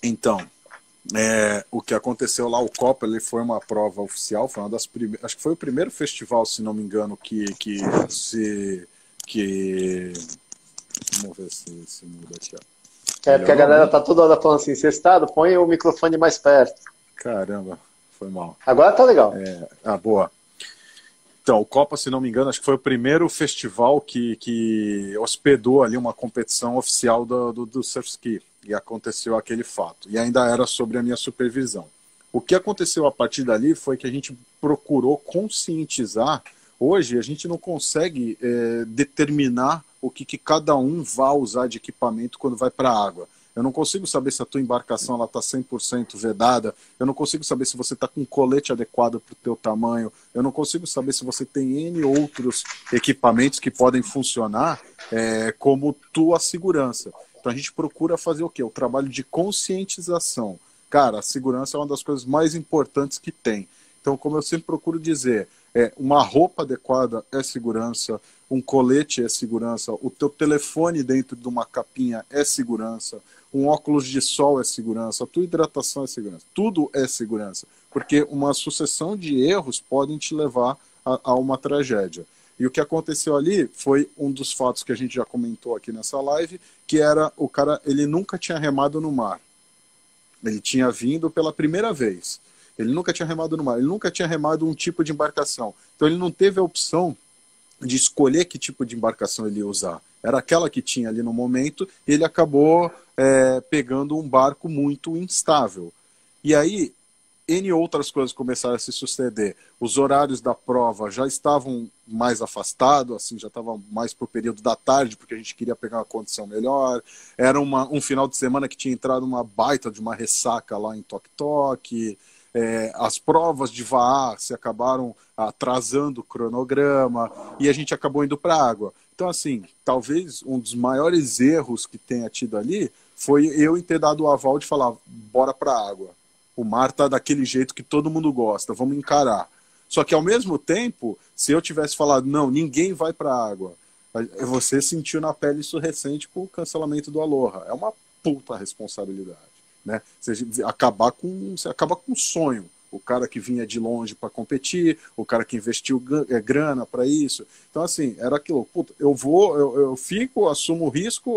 Speaker 2: Então, o que aconteceu lá, o Copa, ele foi uma prova oficial, foi uma das primeiras, acho que foi o primeiro festival, se não me engano, que vamos ver se muda aqui, ó.
Speaker 1: Porque a galera tá toda hora falando assim, Cestado, põe o microfone mais perto.
Speaker 2: Caramba, foi mal.
Speaker 1: Agora tá legal.
Speaker 2: Boa. Então, o Copa, se não me engano, acho que foi o primeiro festival que hospedou ali uma competição oficial do surf ski. E aconteceu aquele fato. E ainda era sobre a minha supervisão. O que aconteceu a partir dali foi que a gente procurou conscientizar. Hoje, a gente não consegue determinar o que cada um vai usar de equipamento quando vai para a água. Eu não consigo saber se a tua embarcação está 100% vedada, eu não consigo saber se você está com um colete adequado para o teu tamanho, eu não consigo saber se você tem N outros equipamentos que podem funcionar como tua segurança. Então a gente procura fazer o quê? O trabalho de conscientização. Cara, a segurança é uma das coisas mais importantes que tem. Então, como eu sempre procuro dizer, uma roupa adequada é segurança, um colete é segurança, o teu telefone dentro de uma capinha é segurança, um óculos de sol é segurança, a tua hidratação é segurança. Tudo é segurança, porque uma sucessão de erros podem te levar a uma tragédia. E o que aconteceu ali foi um dos fatos que a gente já comentou aqui nessa live, que era o cara, ele nunca tinha remado no mar. Ele tinha vindo pela primeira vez. Ele nunca tinha remado no mar, ele nunca tinha remado um tipo de embarcação. Então ele não teve a opção de escolher que tipo de embarcação ele ia usar. Era aquela que tinha ali no momento, e ele acabou pegando um barco muito instável. E aí, N outras coisas começaram a se suceder. Os horários da prova já estavam mais afastados, assim, já estava mais para o período da tarde, porque a gente queria pegar uma condição melhor. Era um final de semana que tinha entrado uma baita de uma ressaca lá em Tok-Tok. As provas de VAR se acabaram atrasando o cronograma e a gente acabou indo para a água. Então, assim, talvez um dos maiores erros que tenha tido ali foi eu ter dado o aval de falar, bora para a água. O mar tá daquele jeito que todo mundo gosta, vamos encarar. Só que ao mesmo tempo, se eu tivesse falado, não, ninguém vai para a água, você sentiu na pele isso recente com o cancelamento do Aloha. É uma puta responsabilidade, né? Você acaba com um sonho. O cara que vinha de longe para competir, o cara que investiu grana para isso. Então, assim, era aquilo, puta, eu fico, assumo o risco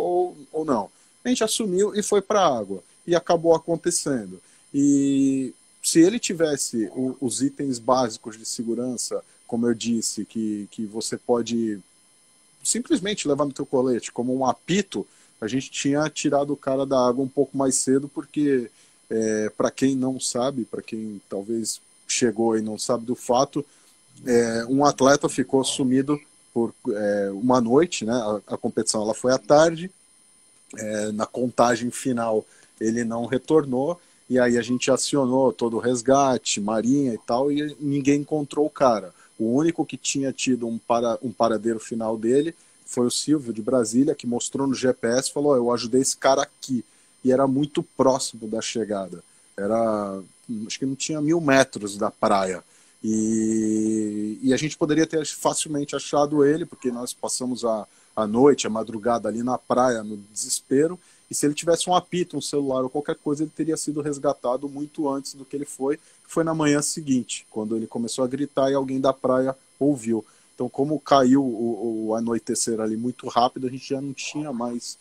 Speaker 2: ou não. A gente assumiu e foi para a água. E acabou acontecendo. E se ele tivesse os itens básicos de segurança, como eu disse, que você pode simplesmente levar no teu colete, como um apito, a gente tinha tirado o cara da água um pouco mais cedo, porque para quem não sabe, para quem talvez chegou e não sabe do fato, um atleta ficou sumido por uma noite, né? A competição ela foi à tarde, na contagem final ele não retornou, e aí a gente acionou todo o resgate, marinha e tal, e ninguém encontrou o cara. O único que tinha tido um paradeiro final dele foi o Silvio, de Brasília, que mostrou no GPS e falou, eu ajudei esse cara aqui. E era muito próximo da chegada. Acho que não tinha 1.000 metros da praia. E a gente poderia ter facilmente achado ele, porque nós passamos a noite, a madrugada ali na praia, no desespero, e se ele tivesse um apito, um celular ou qualquer coisa, ele teria sido resgatado muito antes do que ele foi, que foi na manhã seguinte, quando ele começou a gritar e alguém da praia ouviu. Então, como caiu o anoitecer ali muito rápido, a gente já não tinha mais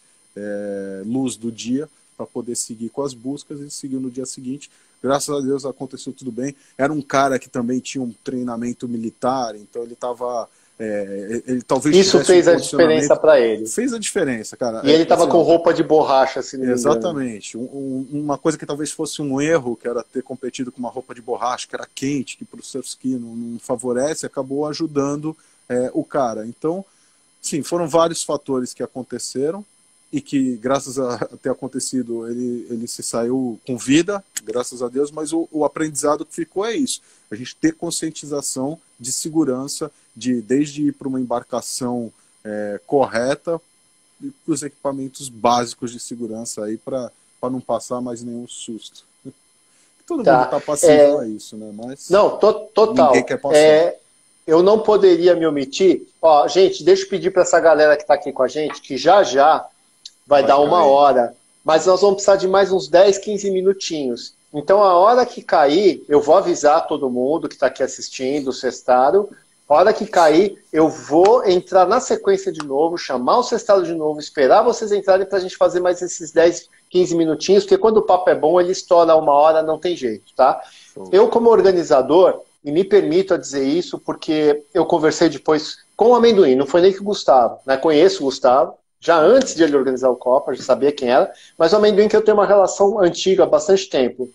Speaker 2: luz do dia para poder seguir com as buscas e seguiu no dia seguinte. Graças a Deus aconteceu tudo bem. Era um cara que também tinha um treinamento militar, então ele estava... ele talvez
Speaker 1: Isso
Speaker 2: tivesse um
Speaker 1: fez a diferença
Speaker 2: condicionamento.
Speaker 1: para ele.
Speaker 2: Fez a diferença, cara.
Speaker 1: E ele estava
Speaker 2: Assim,
Speaker 1: com roupa de borracha, se não me engano.
Speaker 2: exatamente. Uma coisa que talvez fosse um erro, que era ter competido com uma roupa de borracha, que era quente, que para o surf ski não favorece, acabou ajudando o cara. Então, sim, foram vários fatores que aconteceram e que, graças a ter acontecido, ele se saiu com vida, graças a Deus, mas o aprendizado que ficou é isso. A gente ter conscientização de segurança, desde ir para uma embarcação correta, e os equipamentos básicos de segurança aí para não passar mais nenhum susto. Todo mundo
Speaker 1: Tá.
Speaker 2: está passível a isso, né? Mas
Speaker 1: Não,
Speaker 2: ninguém
Speaker 1: total.
Speaker 2: quer passar.
Speaker 1: Eu não poderia me omitir. Ó, gente, deixa eu pedir para essa galera que está aqui com a gente, que já já vai dar uma
Speaker 2: cair.
Speaker 1: hora, mas nós vamos precisar de mais uns 10, 15 minutinhos. Então, a hora que cair, eu vou avisar todo mundo que está aqui assistindo, o Sestaro. A hora que cair, eu vou entrar na sequência de novo, chamar o Sestaro de novo, esperar vocês entrarem para a gente fazer mais esses 10, 15 minutinhos, porque quando o papo é bom, ele estoura uma hora, não tem jeito, tá?
Speaker 2: Show.
Speaker 1: Eu, como organizador, e me permito a dizer isso, porque eu conversei depois com o Amendoim, não foi nem com o Gustavo, né? Conheço o Gustavo, já antes de ele organizar o Copa, já sabia quem era, mas o Amendoim que eu tenho uma relação antiga, há bastante tempo.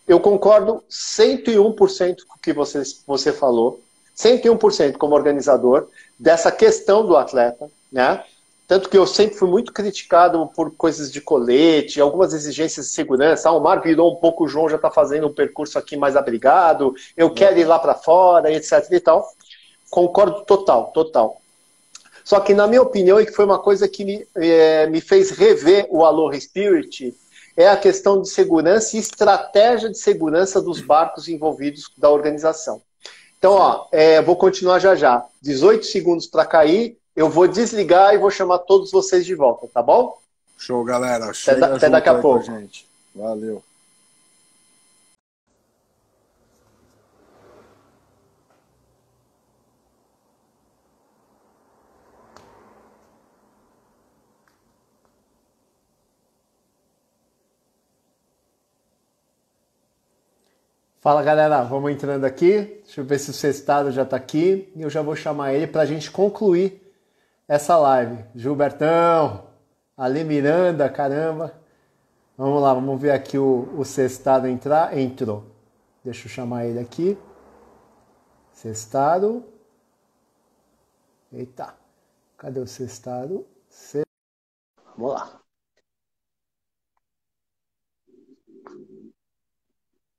Speaker 1: Eu concordo 101% com o que você falou, 101% como organizador dessa questão do atleta, né? Tanto que eu sempre fui muito criticado por coisas de colete, algumas exigências de segurança. O mar virou um pouco, o João já está fazendo um percurso aqui mais abrigado, eu quero ir lá para fora, etc e tal. Concordo total. Só que, na minha opinião, e que foi uma coisa que me fez rever o Aloha Spirit, é a questão de segurança e estratégia de segurança dos barcos envolvidos da organização. Então, ó, vou continuar já. 18 segundos para cair, eu vou desligar e vou chamar todos vocês de volta, tá bom?
Speaker 2: Show, galera. Chega
Speaker 1: até daqui a pouco.
Speaker 2: Com a gente. Valeu.
Speaker 1: Fala galera, vamos entrando aqui. Deixa eu ver se o Sestado já está aqui. E eu já vou chamar ele para a gente concluir essa live. Gilbertão, Ale Miranda, caramba. Vamos lá, vamos ver aqui o Sestado entrar. Entrou. Deixa eu chamar ele aqui. Sestado. Eita, cadê o Sestado? Vamos lá.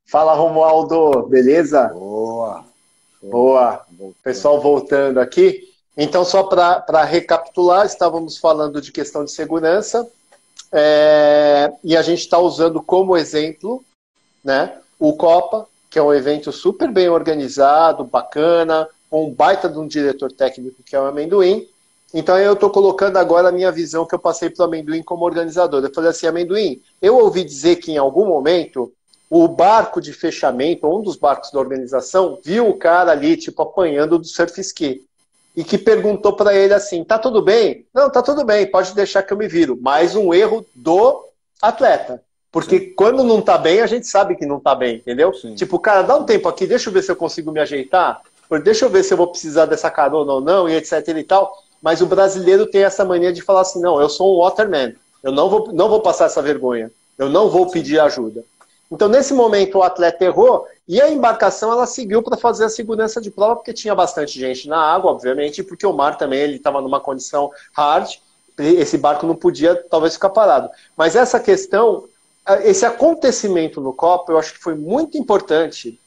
Speaker 1: Fala, Romualdo, beleza?
Speaker 2: Boa.
Speaker 1: Boa. Pessoal voltando aqui. Então, só para recapitular, estávamos falando de questão de segurança e a gente está usando como exemplo, né, o Copa, que é um evento super bem organizado, bacana, com um baita de um diretor técnico que é o Amendoim. Então, eu estou colocando agora a minha visão que eu passei para o Amendoim como organizador. Eu falei assim, Amendoim, eu ouvi dizer que em algum momento o barco de fechamento, um dos barcos da organização, viu o cara ali, tipo, apanhando do surf ski. E que perguntou para ele assim, tá tudo bem? Não, tá tudo bem, pode deixar que eu me viro. Mais um erro do atleta. Porque Sim. Quando não tá bem, a gente sabe que não tá bem, entendeu? Sim. Tipo, cara, dá um tempo aqui, deixa eu ver se eu consigo me ajeitar, deixa eu ver se eu vou precisar dessa carona ou não, e etc e tal. Mas o brasileiro tem essa mania de falar assim, não, eu sou um waterman, eu não vou passar essa vergonha, eu não vou pedir ajuda. Então, nesse momento, o atleta errou e a embarcação ela seguiu para fazer a segurança de prova, porque tinha bastante gente na água, obviamente, porque o mar também estava numa condição hard, esse barco não podia, talvez, ficar parado. Mas essa questão, esse acontecimento no Copa, eu acho que foi muito importante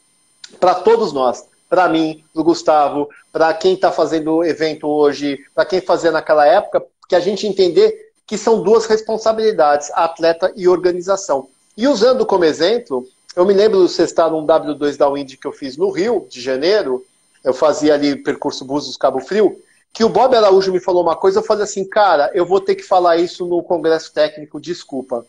Speaker 1: para todos nós. Para mim, para o Gustavo, para quem está fazendo o evento hoje, para quem fazia naquela época, que a gente entender que são duas responsabilidades, atleta e organização. E usando como exemplo, eu me lembro do Sestado um W2 da Wind que eu fiz no Rio de Janeiro, eu fazia ali percurso Búzios Cabo Frio, que o Bob Araújo me falou uma coisa, eu falei assim, cara, eu vou ter que falar isso no Congresso Técnico, desculpa.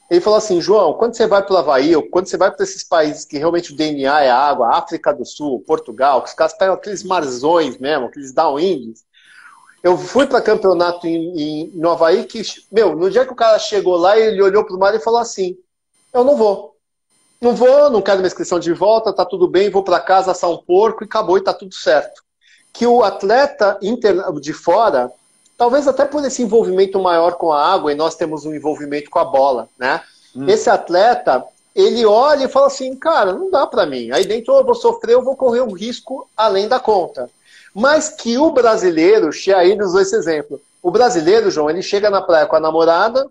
Speaker 1: Ele falou assim, João, quando você vai para o Havaí, ou quando você vai para esses países que realmente o DNA é água, África do Sul, Portugal, que os caras pegam aqueles marzões mesmo, aqueles downwinds. Eu fui para campeonato no Havaí que, no dia que o cara chegou lá, ele olhou para o mar e falou assim, eu não vou. Não vou, não quero minha inscrição de volta, tá tudo bem, vou para casa assar um porco e acabou e tá tudo certo. Que o atleta de fora, talvez até por esse envolvimento maior com a água, e nós temos um envolvimento com a bola, né? Esse atleta, ele olha e fala assim, cara, não dá para mim. Aí dentro eu vou sofrer, eu vou correr um risco além da conta. Mas que o brasileiro, aí nos dois exemplos, o brasileiro, João, ele chega na praia com a namorada,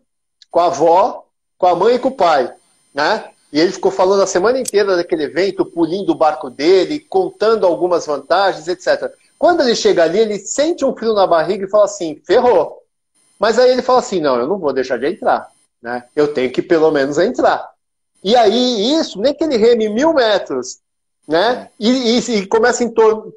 Speaker 1: com a avó, com a mãe e com o pai, né? E ele ficou falando a semana inteira daquele evento, pulindo o barco dele, contando algumas vantagens, etc. Quando ele chega ali, ele sente um frio na barriga e fala assim, ferrou. Mas aí ele fala assim, não, eu não vou deixar de entrar, né? Eu tenho que pelo menos entrar. E aí isso, nem que ele reme 1000 metros, né? E começa a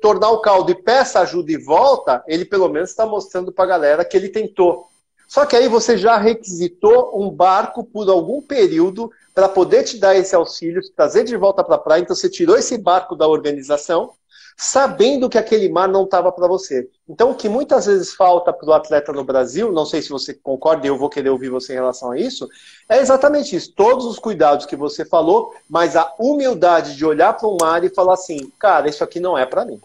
Speaker 1: tornar o caldo e peça ajuda e volta, ele pelo menos está mostrando para a galera que ele tentou. Só que aí você já requisitou um barco por algum período para poder te dar esse auxílio, te trazer de volta para a praia. Então você tirou esse barco da organização, sabendo que aquele mar não estava para você. Então o que muitas vezes falta para o atleta no Brasil, não sei se você concorda, eu vou querer ouvir você em relação a isso, é exatamente isso. Todos os cuidados que você falou, mas a humildade de olhar para o mar e falar assim, cara, isso aqui não é para mim.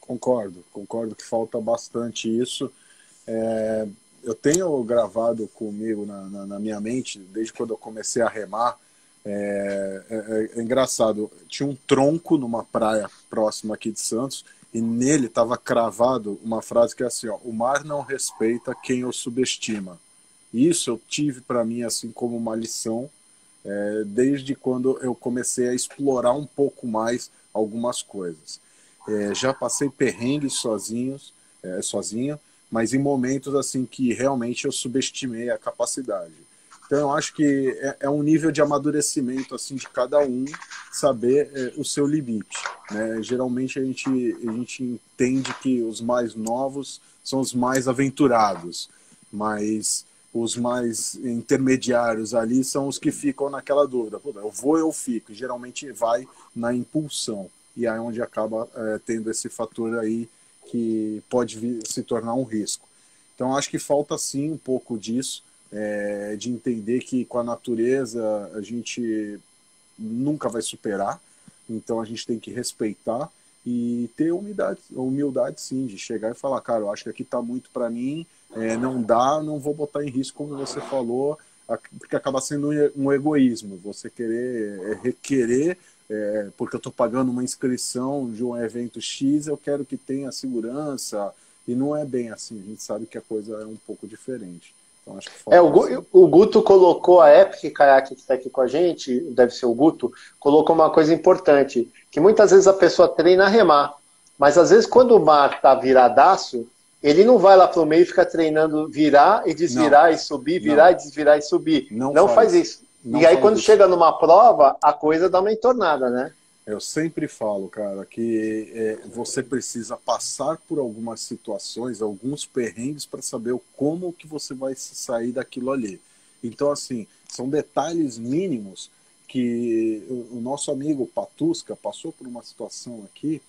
Speaker 2: Concordo que falta bastante isso. Eu tenho gravado comigo na minha mente, desde quando eu comecei a remar, é engraçado, tinha um tronco numa praia próxima aqui de Santos, e nele estava cravado uma frase que é assim, ó, o mar não respeita quem o subestima. Isso eu tive para mim assim como uma lição, desde quando eu comecei a explorar um pouco mais algumas coisas. Já passei perrengues sozinho, mas em momentos assim que realmente eu subestimei a capacidade. Então eu acho que é um nível de amadurecimento assim de cada um saber o seu limite, né? Geralmente a gente entende que os mais novos são os mais aventurados, mas os mais intermediários ali são os que ficam naquela dúvida, eu vou ou eu fico, e geralmente vai na impulsão, e aí é onde acaba tendo esse fator aí que pode se tornar um risco. Então acho que falta sim um pouco disso, de entender que com a natureza a gente nunca vai superar, Então a gente tem que respeitar e ter humildade sim, de chegar e falar, cara, eu acho que aqui está muito para mim, não dá, não vou botar em risco, como você falou, porque acaba sendo um egoísmo, você querer requerer, porque eu estou pagando uma inscrição de um evento X, eu quero que tenha segurança, e não é bem assim, a gente sabe que a coisa é um pouco diferente. Então, acho que
Speaker 1: o Guto colocou, a Epic Kayak que está aqui com a gente, deve ser o Guto, colocou uma coisa importante, que muitas vezes a pessoa treina a remar, mas às vezes quando o mar está viradaço, ele não vai lá para o meio e fica treinando virar e desvirar e subir, virar e desvirar e subir. Não faz isso. E aí quando chega numa prova, a coisa dá uma entornada, né?
Speaker 2: Eu sempre falo, cara, que você precisa passar por algumas situações, alguns perrengues para saber como que você vai sair daquilo ali. Então, assim, são detalhes mínimos que o nosso amigo Patusca passou por uma situação aqui,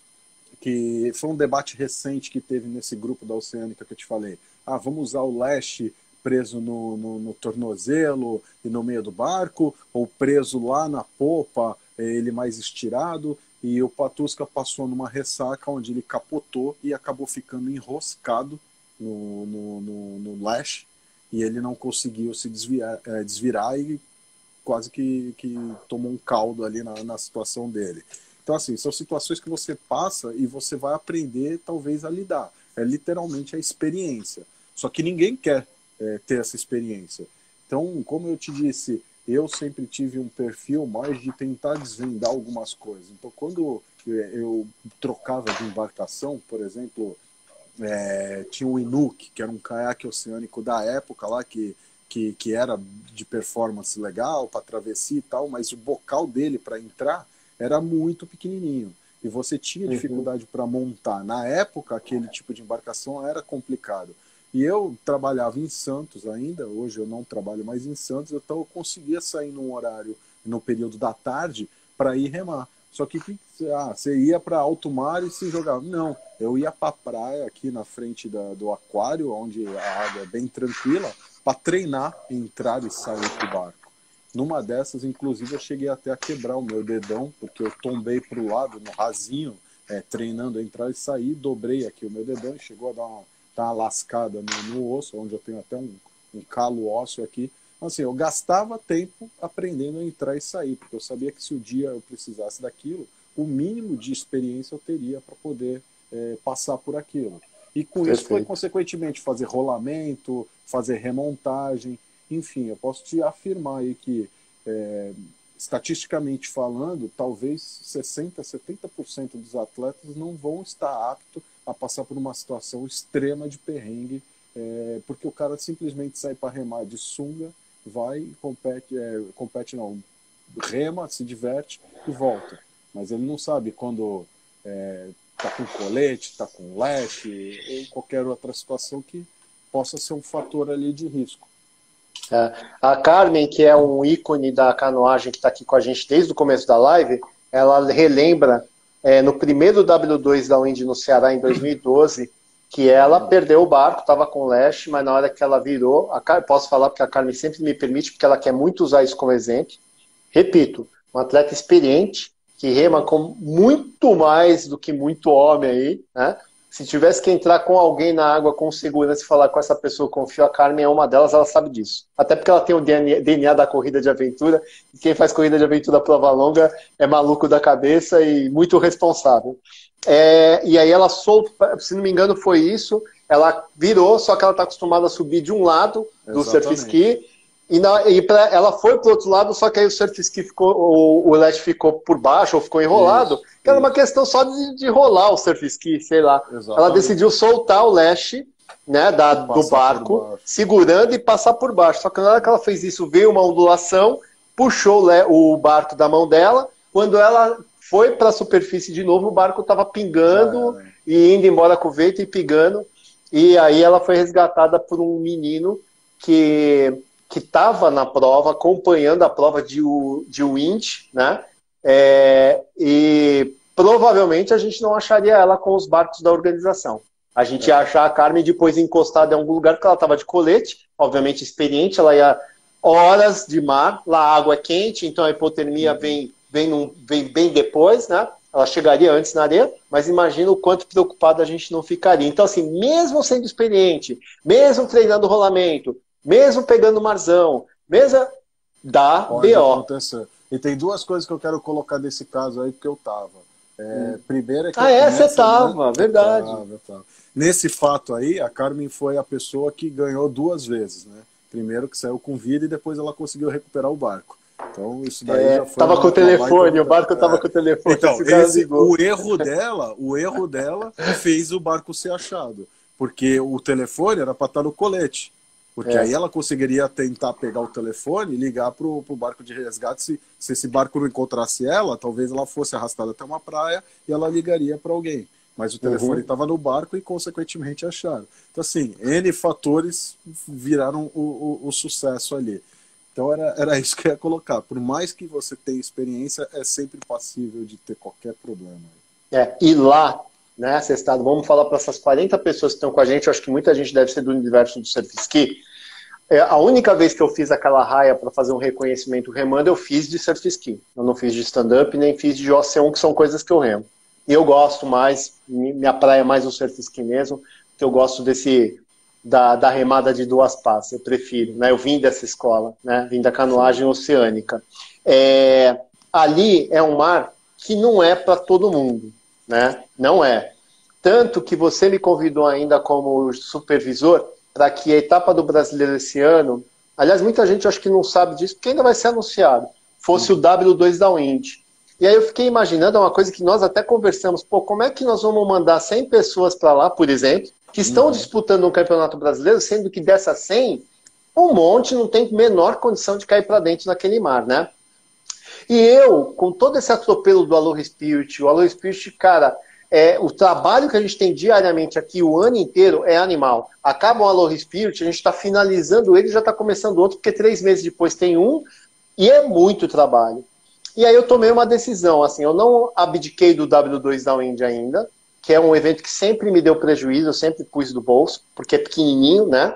Speaker 2: que foi um debate recente que teve nesse grupo da Oceânica que eu te falei. Vamos usar o leste preso no tornozelo e no meio do barco, ou preso lá na popa, ele mais estirado, e o Patusca passou numa ressaca onde ele capotou e acabou ficando enroscado no lash, e ele não conseguiu se desvirar e quase que tomou um caldo ali na situação dele. Então, assim, são situações que você passa e você vai aprender, talvez, a lidar. É literalmente a experiência. Só que ninguém quer ter essa experiência. Então, como eu te disse, eu sempre tive um perfil mais de tentar desvendar algumas coisas. Então, quando eu trocava de embarcação, por exemplo, tinha o Inuk, que era um caiaque oceânico da época lá, que era de performance legal, para travessia e tal, mas o bocal dele para entrar era muito pequenininho. E você tinha dificuldade para montar. Na época, aquele tipo de embarcação era complicado. E eu trabalhava em Santos ainda, hoje eu não trabalho mais em Santos, então eu conseguia sair num horário, no período da tarde, para ir remar. Só que você ia para alto mar e se jogava. Não, eu ia para a praia aqui na frente do aquário, onde a água é bem tranquila, para treinar, entrar e sair do barco. Numa dessas, inclusive, eu cheguei até a quebrar o meu dedão, porque eu tombei para o lado, no rasinho, treinando a entrar e sair, dobrei aqui o meu dedão e chegou a dar uma lascada no osso, onde eu tenho até um calo ósseo aqui. Assim, eu gastava tempo aprendendo a entrar e sair, porque eu sabia que se o dia eu precisasse daquilo, o mínimo de experiência eu teria para poder passar por aquilo. E com isso foi, consequentemente, fazer rolamento, fazer remontagem, enfim, eu posso te afirmar aí que, estatisticamente falando, talvez 60%, 70% dos atletas não vão estar aptos a passar por uma situação extrema de perrengue, porque o cara simplesmente sai para remar de sunga, vai, compete não, rema, se diverte e volta. Mas ele não sabe quando está com colete, está com leste, ou qualquer outra situação que possa ser um fator ali de risco.
Speaker 1: A Carmen, que é um ícone da canoagem que está aqui com a gente desde o começo da live, ela relembra no primeiro W2 da Windy no Ceará em 2012, que ela perdeu o barco, estava com leste, mas na hora que ela virou, posso falar porque a Carmen sempre me permite, porque ela quer muito usar isso como exemplo. Repito, um atleta experiente, que rema com muito mais do que muito homem aí, né? Se tivesse que entrar com alguém na água com segurança e falar com essa pessoa, confio, a Carmen é uma delas, ela sabe disso. Até porque ela tem o DNA da corrida de aventura, e quem faz corrida de aventura prova longa é maluco da cabeça e muito responsável. E aí ela soltou, se não me engano foi isso, ela virou, só que ela está acostumada a subir de um lado do surf ski, ela foi pro outro lado, só que aí o surf ski ficou, o LED ficou por baixo, ou ficou enrolado, que era uma questão só de rolar o surf ski, sei lá. Exatamente. Ela decidiu soltar o leste, né, do barco, segurando e passar por baixo. Só que na hora que ela fez isso, veio uma ondulação, puxou o barco da mão dela, quando ela foi para a superfície de novo, o barco estava pingando e indo embora com o vento e pingando, e aí ela foi resgatada por um menino que estava na prova, acompanhando a prova de wind, né? E provavelmente a gente não acharia ela com os barcos da organização. A gente ia achar a Carmen depois encostada em algum lugar, porque ela estava de colete, obviamente experiente, ela ia horas de mar, lá a água é quente, então a hipotermia vem vem bem depois, né? Ela chegaria antes na areia, mas imagina o quanto preocupado a gente não ficaria. Então, assim, mesmo sendo experiente, mesmo treinando rolamento, mesmo pegando marzão, mesmo dá
Speaker 2: Pode
Speaker 1: BO.
Speaker 2: acontecer. E tem duas coisas que eu quero colocar desse caso aí, porque eu tava. Primeiro é que
Speaker 1: Você tava, verdade.
Speaker 2: tava. Nesse fato aí, a Carmen foi a pessoa que ganhou duas vezes, né? Primeiro que saiu com vida e depois ela conseguiu recuperar o barco. Então isso daí já foi
Speaker 1: tava com o telefone, o barco tava com o telefone.
Speaker 2: Então, o erro dela fez o barco ser achado, porque o telefone era para estar no colete. Porque aí ela conseguiria tentar pegar o telefone e ligar pro barco de resgate. Se esse barco não encontrasse ela, talvez ela fosse arrastada até uma praia e ela ligaria para alguém. Mas o telefone estava no barco e, consequentemente, acharam. Então, assim, N fatores viraram o sucesso ali. Então, era isso que eu ia colocar. Por mais que você tenha experiência, é sempre passível de ter qualquer problema.
Speaker 1: E lá, né, Cestado, vamos falar para essas 40 pessoas que estão com a gente, eu acho que muita gente deve ser do universo do surf ski. A única vez que eu fiz aquela raia para fazer um reconhecimento remando, eu fiz de surf ski. Eu não fiz de stand-up, nem fiz de OC1, que são coisas que eu remo. E eu gosto mais, minha praia é mais o surf ski mesmo, que eu gosto da remada de duas pás, eu prefiro, né? Eu vim dessa escola, né? Vim da canoagem oceânica. Ali é um mar que não é para todo mundo, né? Não é. Tanto que você me convidou ainda como supervisor para que a etapa do Brasileiro esse ano, aliás, muita gente acho que não sabe disso, porque ainda vai ser anunciado, fosse o W2 da Wind. E aí eu fiquei imaginando uma coisa que nós até conversamos, como é que nós vamos mandar 100 pessoas para lá, por exemplo, que estão disputando um campeonato brasileiro, sendo que dessas 100, um monte não tem menor condição de cair para dentro naquele mar, né? E eu, com todo esse atropelo do Aloha Spirit, o Aloha Spirit, cara, o trabalho que a gente tem diariamente aqui o ano inteiro é animal. Acaba o Aloha Spirit, a gente está finalizando ele e já está começando outro, porque 3 meses depois tem um, e é muito trabalho. E aí eu tomei uma decisão, assim, eu não abdiquei do W2 da Wind ainda, que é um evento que sempre me deu prejuízo, eu sempre pus do bolso, porque é pequenininho, né?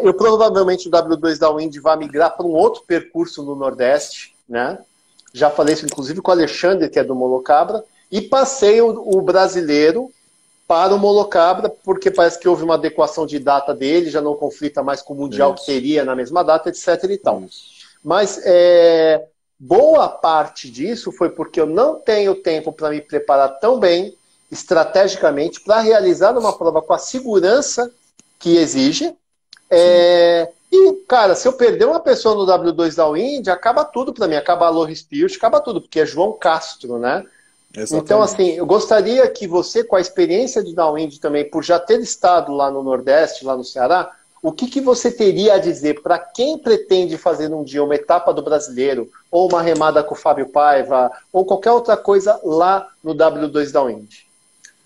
Speaker 1: Eu provavelmente o W2 da Wind vai migrar para um outro percurso no Nordeste, né? Já falei isso inclusive com o Alexandre, que é do Molocabra, e passei o brasileiro para o Molocabra, porque parece que houve uma adequação de data dele, já não conflita mais com o Mundial que teria na mesma data, etc. e tal. Mas boa parte disso foi porque eu não tenho tempo para me preparar tão bem, estrategicamente, para realizar uma prova com a segurança que exige. E, cara, se eu perder uma pessoa no W2 da Wind, acaba tudo para mim, acaba a Aloha Spirit, acaba tudo, porque é João Castro, né? Exatamente. Então, assim, eu gostaria que você, com a experiência de Downwind também, por já ter estado lá no Nordeste, lá no Ceará, o que você teria a dizer para quem pretende fazer um dia uma etapa do Brasileiro, ou uma remada com o Fábio Paiva, ou qualquer outra coisa lá no W2 Downwind?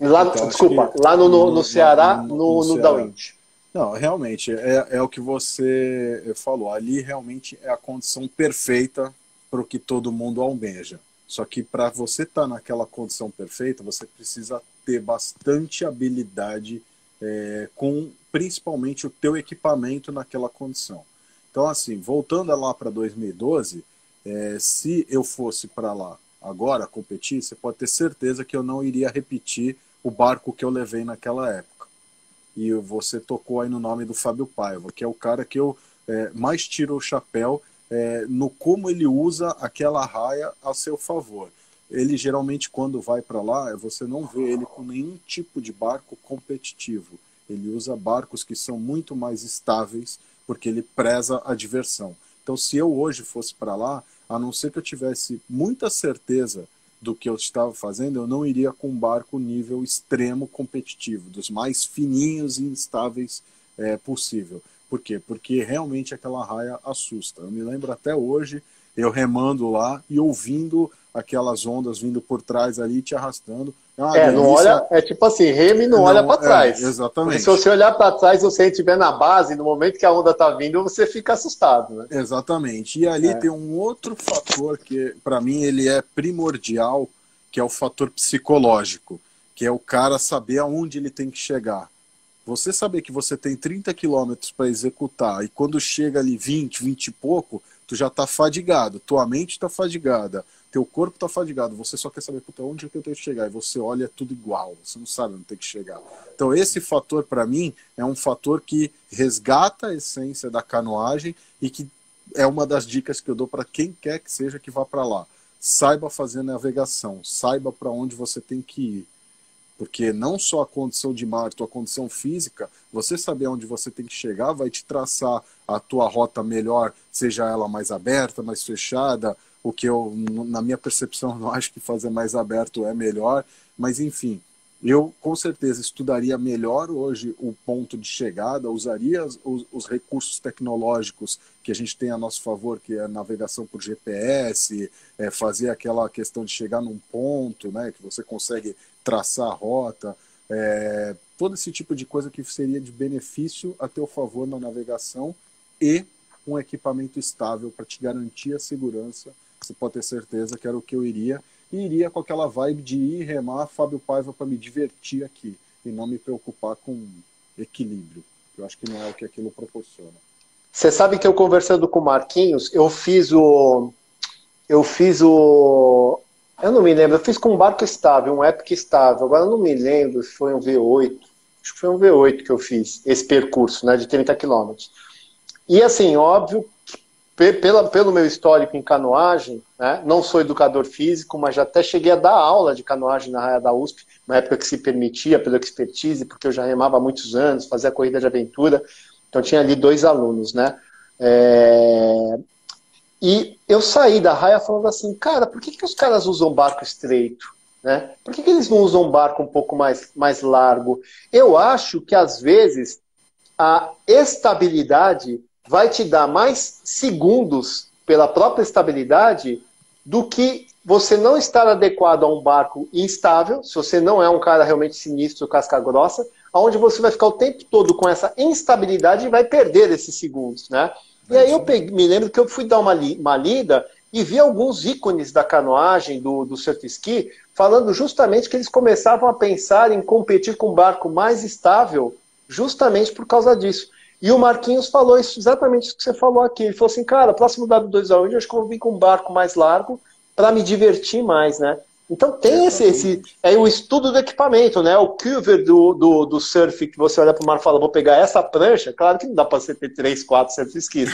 Speaker 1: Lá, então, desculpa, lá no Ceará, no Downwind.
Speaker 2: Não, realmente, é o que você falou. Ali realmente é a condição perfeita para o que todo mundo almeja. Só que para você estar naquela condição perfeita, você precisa ter bastante habilidade com principalmente o teu equipamento naquela condição. Então, assim, voltando lá para 2012, se eu fosse para lá agora competir, você pode ter certeza que eu não iria repetir o barco que eu levei naquela época. E você tocou aí no nome do Fábio Paiva, que é o cara que eu mais tiro o chapéu no como ele usa aquela raia a seu favor. Ele geralmente, quando vai para lá, você não vê ele com nenhum tipo de barco competitivo. Ele usa barcos que são muito mais estáveis, porque ele preza a diversão. Então, se eu hoje fosse para lá, a não ser que eu tivesse muita certeza do que eu estava fazendo, eu não iria com um barco nível extremo competitivo, dos mais fininhos e instáveis possível. Por quê? Porque realmente aquela raia assusta. Eu me lembro até hoje, eu remando lá e ouvindo aquelas ondas vindo por trás ali, te arrastando.
Speaker 1: Não olha, tipo assim, reme não olha para trás.
Speaker 2: Exatamente.
Speaker 1: Porque se você olhar para trás, você estiver na base, no momento que a onda está vindo, você fica assustado, né?
Speaker 2: Exatamente. E ali tem um outro fator que, para mim, ele é primordial, que é o fator psicológico, que é o cara saber aonde ele tem que chegar. Você saber que você tem 30 quilômetros para executar e quando chega ali 20 e pouco, tu já tá fadigado, tua mente tá fadigada, teu corpo tá fadigado, você só quer saber, puta, onde é que eu tenho que chegar? E você olha tudo igual, você não sabe onde tem que chegar. Então esse fator, para mim, é um fator que resgata a essência da canoagem e que é uma das dicas que eu dou para quem quer que seja que vá para lá. Saiba fazer navegação, saiba para onde você tem que ir. Porque não só a condição de mar, tua condição física, você saber onde você tem que chegar vai te traçar a tua rota melhor, seja ela mais aberta, mais fechada, o que eu, na minha percepção, não acho que fazer mais aberto é melhor, mas enfim, eu com certeza estudaria melhor hoje o ponto de chegada, usaria os recursos tecnológicos que a gente tem a nosso favor, que é a navegação por GPS, fazer aquela questão de chegar num ponto, né, que você consegue traçar a rota, todo esse tipo de coisa que seria de benefício a teu favor na navegação e um equipamento estável para te garantir a segurança. Você pode ter certeza que era o que eu iria. E iria com aquela vibe de ir remar Fábio Paiva para me divertir aqui e não me preocupar com equilíbrio. Eu acho que não é o que aquilo proporciona.
Speaker 1: Você sabe que eu conversando com o Marquinhos, eu não me lembro, eu fiz com um barco estável, um Epic estável, agora eu não me lembro se foi um V8, acho que foi um V8 que eu fiz, esse percurso, né, de 30 quilômetros. E assim, óbvio, pelo meu histórico em canoagem, né, não sou educador físico, mas já até cheguei a dar aula de canoagem na raia da USP, na época que se permitia, pela expertise, porque eu já remava há muitos anos, fazia corrida de aventura, então tinha ali 2 alunos, né? E eu saí da raia falando assim, cara, por que os caras usam barco estreito? Né? Por que eles não usam um barco um pouco mais largo? Eu acho que às vezes a estabilidade vai te dar mais segundos pela própria estabilidade do que você não estar adequado a um barco instável, se você não é um cara realmente sinistro, casca grossa, onde você vai ficar o tempo todo com essa instabilidade e vai perder esses segundos, né? E aí me lembro que eu fui dar uma lida e vi alguns ícones da canoagem, do surf ski, falando justamente que eles começavam a pensar em competir com um barco mais estável justamente por causa disso. E o Marquinhos falou exatamente isso que você falou aqui. Ele falou assim, cara, próximo W2A hoje, acho que eu vou vir com um barco mais largo para me divertir mais, né? Então tem o estudo do equipamento, né? O cover do surf, que você olha para o mar e fala, vou pegar essa prancha, claro que não dá para você ter 3, 4 surf skis,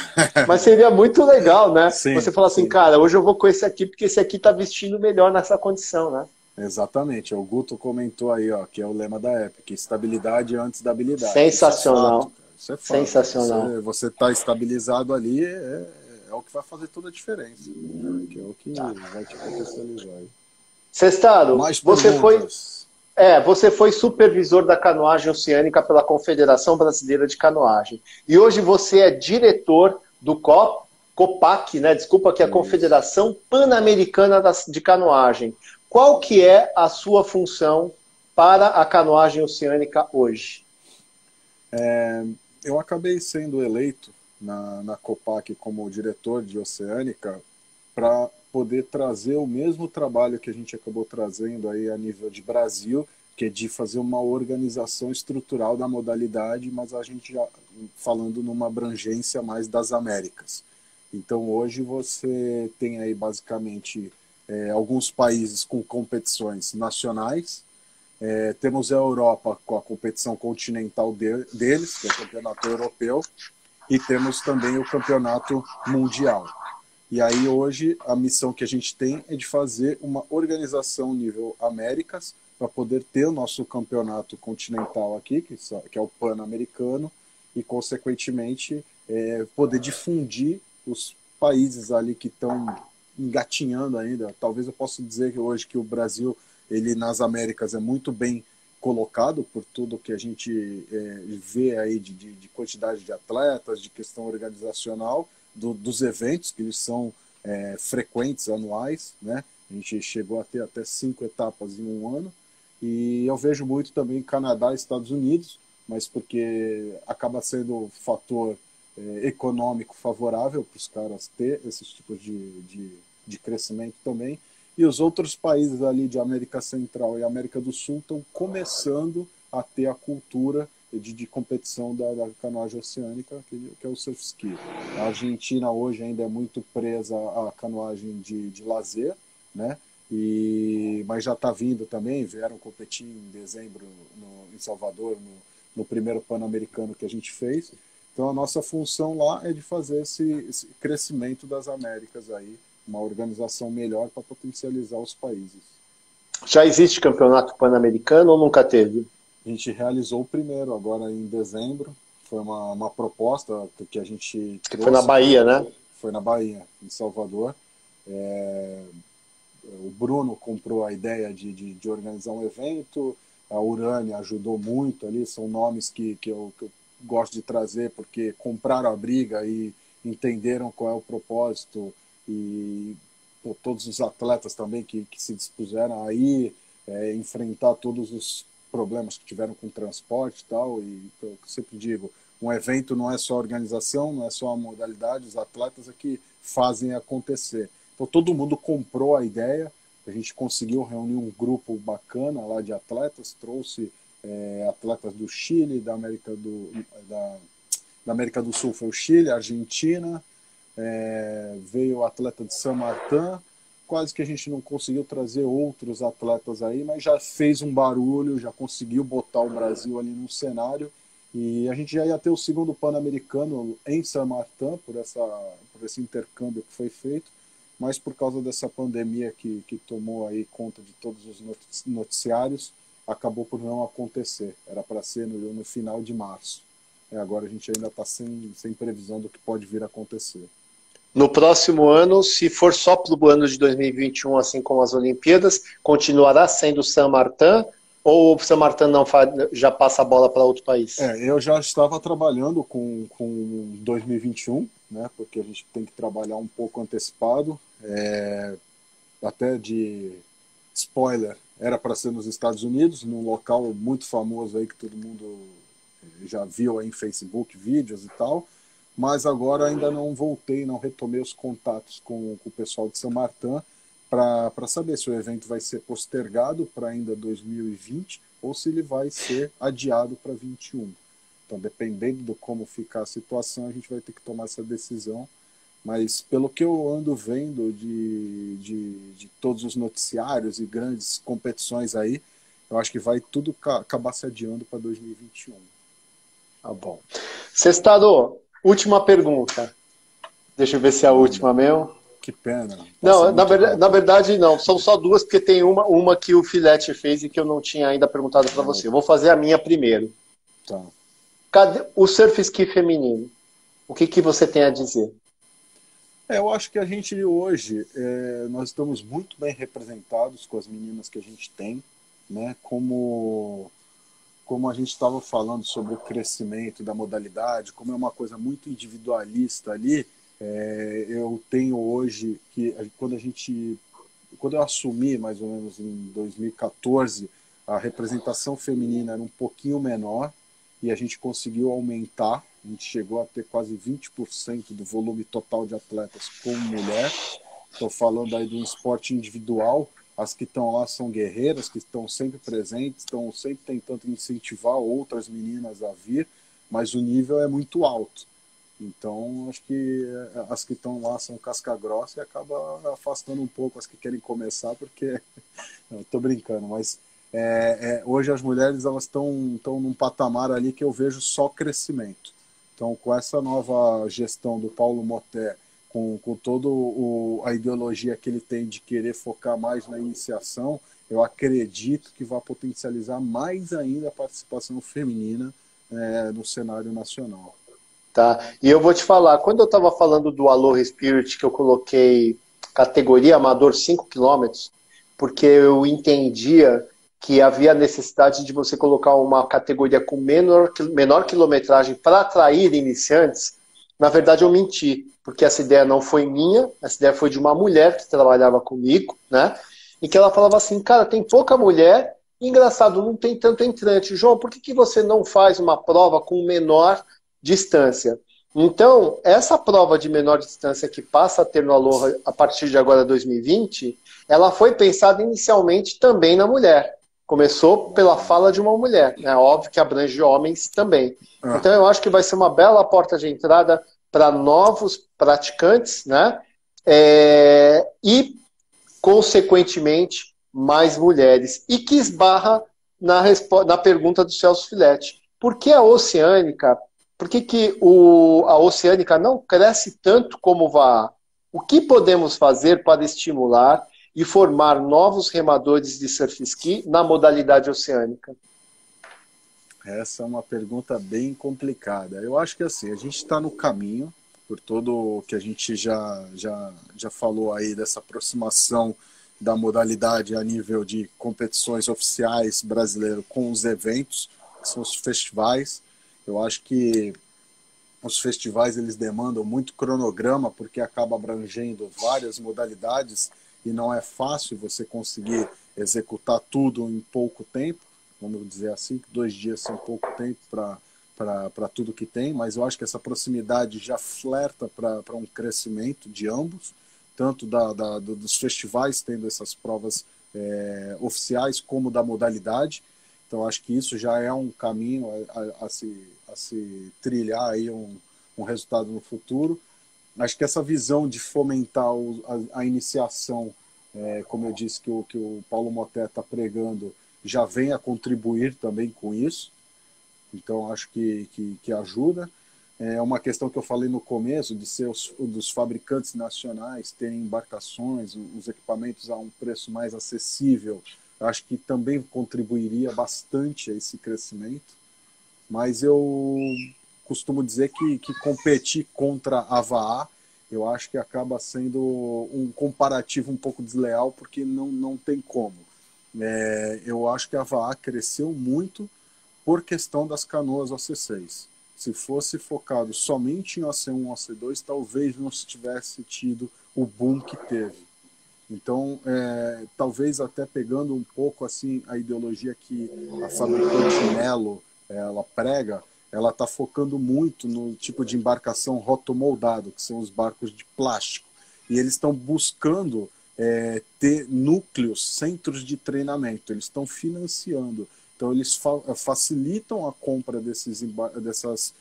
Speaker 1: mas seria muito legal, né? Sim, você falar assim, cara, hoje eu vou com esse aqui, porque esse aqui está vestindo melhor nessa condição, né?
Speaker 2: Exatamente, o Guto comentou aí, ó, que é o lema da Epic, estabilidade antes da habilidade.
Speaker 1: Sensacional.
Speaker 2: Isso é fato.
Speaker 1: Sensacional.
Speaker 2: Você tá estabilizado ali, é o que vai fazer toda a diferença, que é o que vai te potencializar.
Speaker 1: Sestaro, você foi supervisor da canoagem oceânica pela Confederação Brasileira de Canoagem. E hoje você é diretor do COPAC, né? Desculpa, que é a Confederação Pan-Americana de Canoagem. Qual que é a sua função para a canoagem oceânica hoje?
Speaker 2: Eu acabei sendo eleito na COPAC como diretor de oceânica para poder trazer o mesmo trabalho que a gente acabou trazendo aí a nível de Brasil, que é de fazer uma organização estrutural da modalidade, mas a gente já falando numa abrangência mais das Américas. Então hoje você tem aí basicamente alguns países com competições nacionais, temos a Europa com a competição continental deles, que é o campeonato europeu, e temos também o campeonato mundial. E aí hoje a missão que a gente tem é de fazer uma organização nível Américas para poder ter o nosso campeonato continental aqui, que é o Pan-Americano, e consequentemente poder difundir os países ali que estão engatinhando ainda. Talvez eu possa dizer que hoje que o Brasil, ele nas Américas é muito bem colocado por tudo que a gente vê aí de quantidade de atletas, de questão organizacional, dos eventos, que eles são frequentes, anuais, né? A gente chegou a ter até 5 etapas em um ano, e eu vejo muito também Canadá e Estados Unidos, mas porque acaba sendo um fator econômico favorável para os caras ter esses tipos de crescimento também, e os outros países ali de América Central e América do Sul estão começando a ter a cultura de competição da canoagem oceânica, que é o surf ski. A Argentina hoje ainda é muito presa à canoagem de lazer, né? Mas já está vindo também, vieram competir em dezembro em Salvador, no primeiro Pan-Americano que a gente fez. Então a nossa função lá é de fazer esse crescimento das Américas aí, uma organização melhor para potencializar os países.
Speaker 1: Já existe campeonato pan-americano ou nunca teve?
Speaker 2: A gente realizou o primeiro agora em dezembro. Foi uma proposta que a gente trouxe.
Speaker 1: Foi na Bahia, né?
Speaker 2: Foi na Bahia, em Salvador. O Bruno comprou a ideia de organizar um evento. A Urânia ajudou muito ali. São nomes que eu gosto de trazer porque compraram a briga e entenderam qual é o propósito. E todos os atletas também que se dispuseram a ir enfrentar todos os problemas que tiveram com transporte e tal, e eu sempre digo, um evento não é só organização, não é só a modalidade, os atletas é que fazem acontecer. Então todo mundo comprou a ideia, a gente conseguiu reunir um grupo bacana lá de atletas, trouxe atletas do Chile, da América do Sul foi o Chile, a Argentina, veio o atleta de San Martín. Quase que a gente não conseguiu trazer outros atletas aí, mas já fez um barulho, já conseguiu botar o Brasil ali no cenário, e a gente já ia ter o segundo Pan-Americano em San Martín por esse intercâmbio que foi feito, mas por causa dessa pandemia que tomou aí conta de todos os noticiários, acabou por não acontecer. Era para ser no final de março. Agora a gente ainda está sem previsão do que pode vir a acontecer.
Speaker 1: No próximo ano, se for só para o ano de 2021, assim como as Olimpíadas, continuará sendo San Martín, ou o San Martín já passa a bola para outro país?
Speaker 2: Eu já estava trabalhando com 2021, né, porque a gente tem que trabalhar um pouco antecipado, até de spoiler, era para ser nos Estados Unidos, num local muito famoso aí que todo mundo já viu aí em Facebook, vídeos e tal, mas agora ainda não voltei, não retomei os contatos com o pessoal de San Martín para saber se o evento vai ser postergado para ainda 2020 ou se ele vai ser adiado para 2021. Então, dependendo de como ficar a situação, a gente vai ter que tomar essa decisão. Mas, pelo que eu ando vendo de todos os noticiários e grandes competições aí, eu acho que vai tudo acabar se adiando para 2021.
Speaker 1: Tá bom. Sestado, última pergunta. Deixa eu ver se é a última mesmo.
Speaker 2: Que pena.
Speaker 1: Não, na verdade não. São só duas, porque tem uma que o Filete fez e que eu não tinha ainda perguntado para você. Eu vou fazer a minha primeiro.
Speaker 2: Tá.
Speaker 1: Cadê o surf ski feminino? O que você tem a dizer?
Speaker 2: Eu acho que a gente hoje, nós estamos muito bem representados com as meninas que a gente tem, né? Como a gente estava falando sobre o crescimento da modalidade, como é uma coisa muito individualista ali, eu tenho hoje que quando eu assumi mais ou menos em 2014, a representação feminina era um pouquinho menor e a gente conseguiu aumentar, a gente chegou a ter quase 20% do volume total de atletas como mulher. Estou falando aí de um esporte individual. As que estão lá são guerreiras, que estão sempre presentes, estão sempre tentando incentivar outras meninas a vir, mas o nível é muito alto. Então, acho que as que estão lá são casca grossa e acaba afastando um pouco as que querem começar, porque... Não, estou brincando, mas hoje as mulheres elas estão num patamar ali que eu vejo só crescimento. Então, com essa nova gestão do Paulo Moté, com toda a ideologia que ele tem de querer focar mais na iniciação, eu acredito que vai potencializar mais ainda a participação feminina no cenário nacional.
Speaker 1: Tá. E eu vou te falar, quando eu estava falando do Aloha Spirit, que eu coloquei categoria amador 5 km, porque eu entendia que havia necessidade de você colocar uma categoria com menor quilometragem para atrair iniciantes, na verdade eu menti, porque essa ideia não foi minha, essa ideia foi de uma mulher que trabalhava comigo, né? E que ela falava assim, cara, tem pouca mulher, engraçado, não tem tanto entrante. João, por que você não faz uma prova com menor distância? Então, essa prova de menor distância que passa a ter no Aloha a partir de agora 2020, ela foi pensada inicialmente também na mulher. Começou pela fala de uma mulher, né? Óbvio que abrange homens também. Então eu acho que vai ser uma bela porta de entrada para novos praticantes, né? E, consequentemente, mais mulheres. E que esbarra na pergunta do Celso Filetti. Por que a oceânica, por que a oceânica não cresce tanto como o Vaá? O que podemos fazer para estimular e formar novos remadores de surf ski na modalidade oceânica?
Speaker 2: Essa é uma pergunta bem complicada. Eu acho que assim, a gente está no caminho, por tudo o que a gente já falou aí dessa aproximação da modalidade a nível de competições oficiais brasileiro com os eventos, que são os festivais. Eu acho que os festivais eles demandam muito cronograma, porque acaba abrangendo várias modalidades e não é fácil você conseguir executar tudo em pouco tempo, vamos dizer assim, que 2 dias são pouco tempo para tudo que tem, mas eu acho que essa proximidade já flerta para um crescimento de ambos, tanto dos festivais tendo essas provas oficiais, como da modalidade. Então acho que isso já é um caminho a se trilhar aí um resultado no futuro. Acho que essa visão de fomentar a iniciação, como eu disse, que o Paulo Moté está pregando, já vem a contribuir também com isso. Então acho que ajuda. É uma questão que eu falei no começo, de ser dos fabricantes nacionais terem embarcações, os equipamentos a um preço mais acessível, acho que também contribuiria bastante a esse crescimento. Mas eu costumo dizer que competir contra a Vaá, eu acho que acaba sendo um comparativo um pouco desleal, porque não tem como. Eu acho que a Vaá cresceu muito por questão das canoas OC6. Se fosse focado somente em OC1 e OC2, talvez não se tivesse tido o boom que teve. Então, talvez até pegando um pouco assim a ideologia que a fabricante Melo ela prega, ela está focando muito no tipo de embarcação rotomoldado, que são os barcos de plástico. E eles estão buscando ter núcleos, centros de treinamento. Eles estão financiando. Então, eles facilitam a compra dessas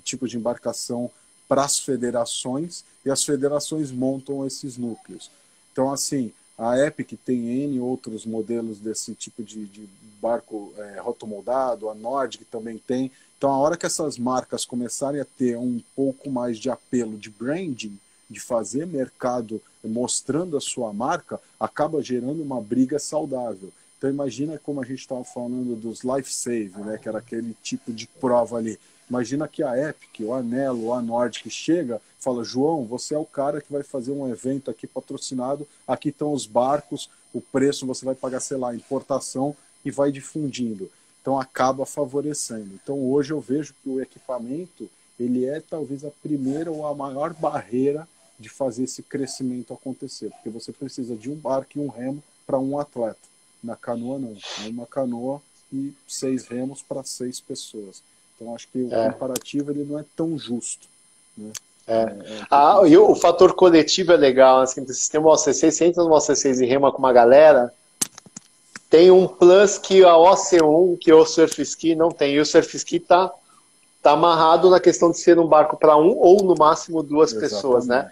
Speaker 2: tipos de embarcação para as federações, e as federações montam esses núcleos. Então, assim, a Epic tem N outros modelos desse tipo de barco rotomoldado, a Nordic também tem. Então, a hora que essas marcas começarem a ter um pouco mais de apelo de branding, de fazer mercado mostrando a sua marca, acaba gerando uma briga saudável. Então imagina como a gente estava falando dos Life Save, né, que era aquele tipo de prova ali. Imagina que a Epic, o Anelo, a Nordic chega, fala: João, você é o cara que vai fazer um evento aqui patrocinado, aqui estão os barcos, o preço você vai pagar, sei lá, importação, e vai difundindo. Então acaba favorecendo. Então hoje eu vejo que o equipamento, ele é talvez a primeira ou a maior barreira de fazer esse crescimento acontecer, porque você precisa de um barco e um remo para um atleta. Na canoa não, é uma canoa e 6 remos para 6 pessoas. Então acho que o comparativo ele não é tão justo, né?
Speaker 1: E o fator coletivo é legal, assim, se tem uma OC6, você entra numa OC6 e rema com uma galera, tem um plus que a OC1, que o Surf Ski não tem, e o Surf Ski tá amarrado na questão de ser um barco para um ou no máximo 2 pessoas, né?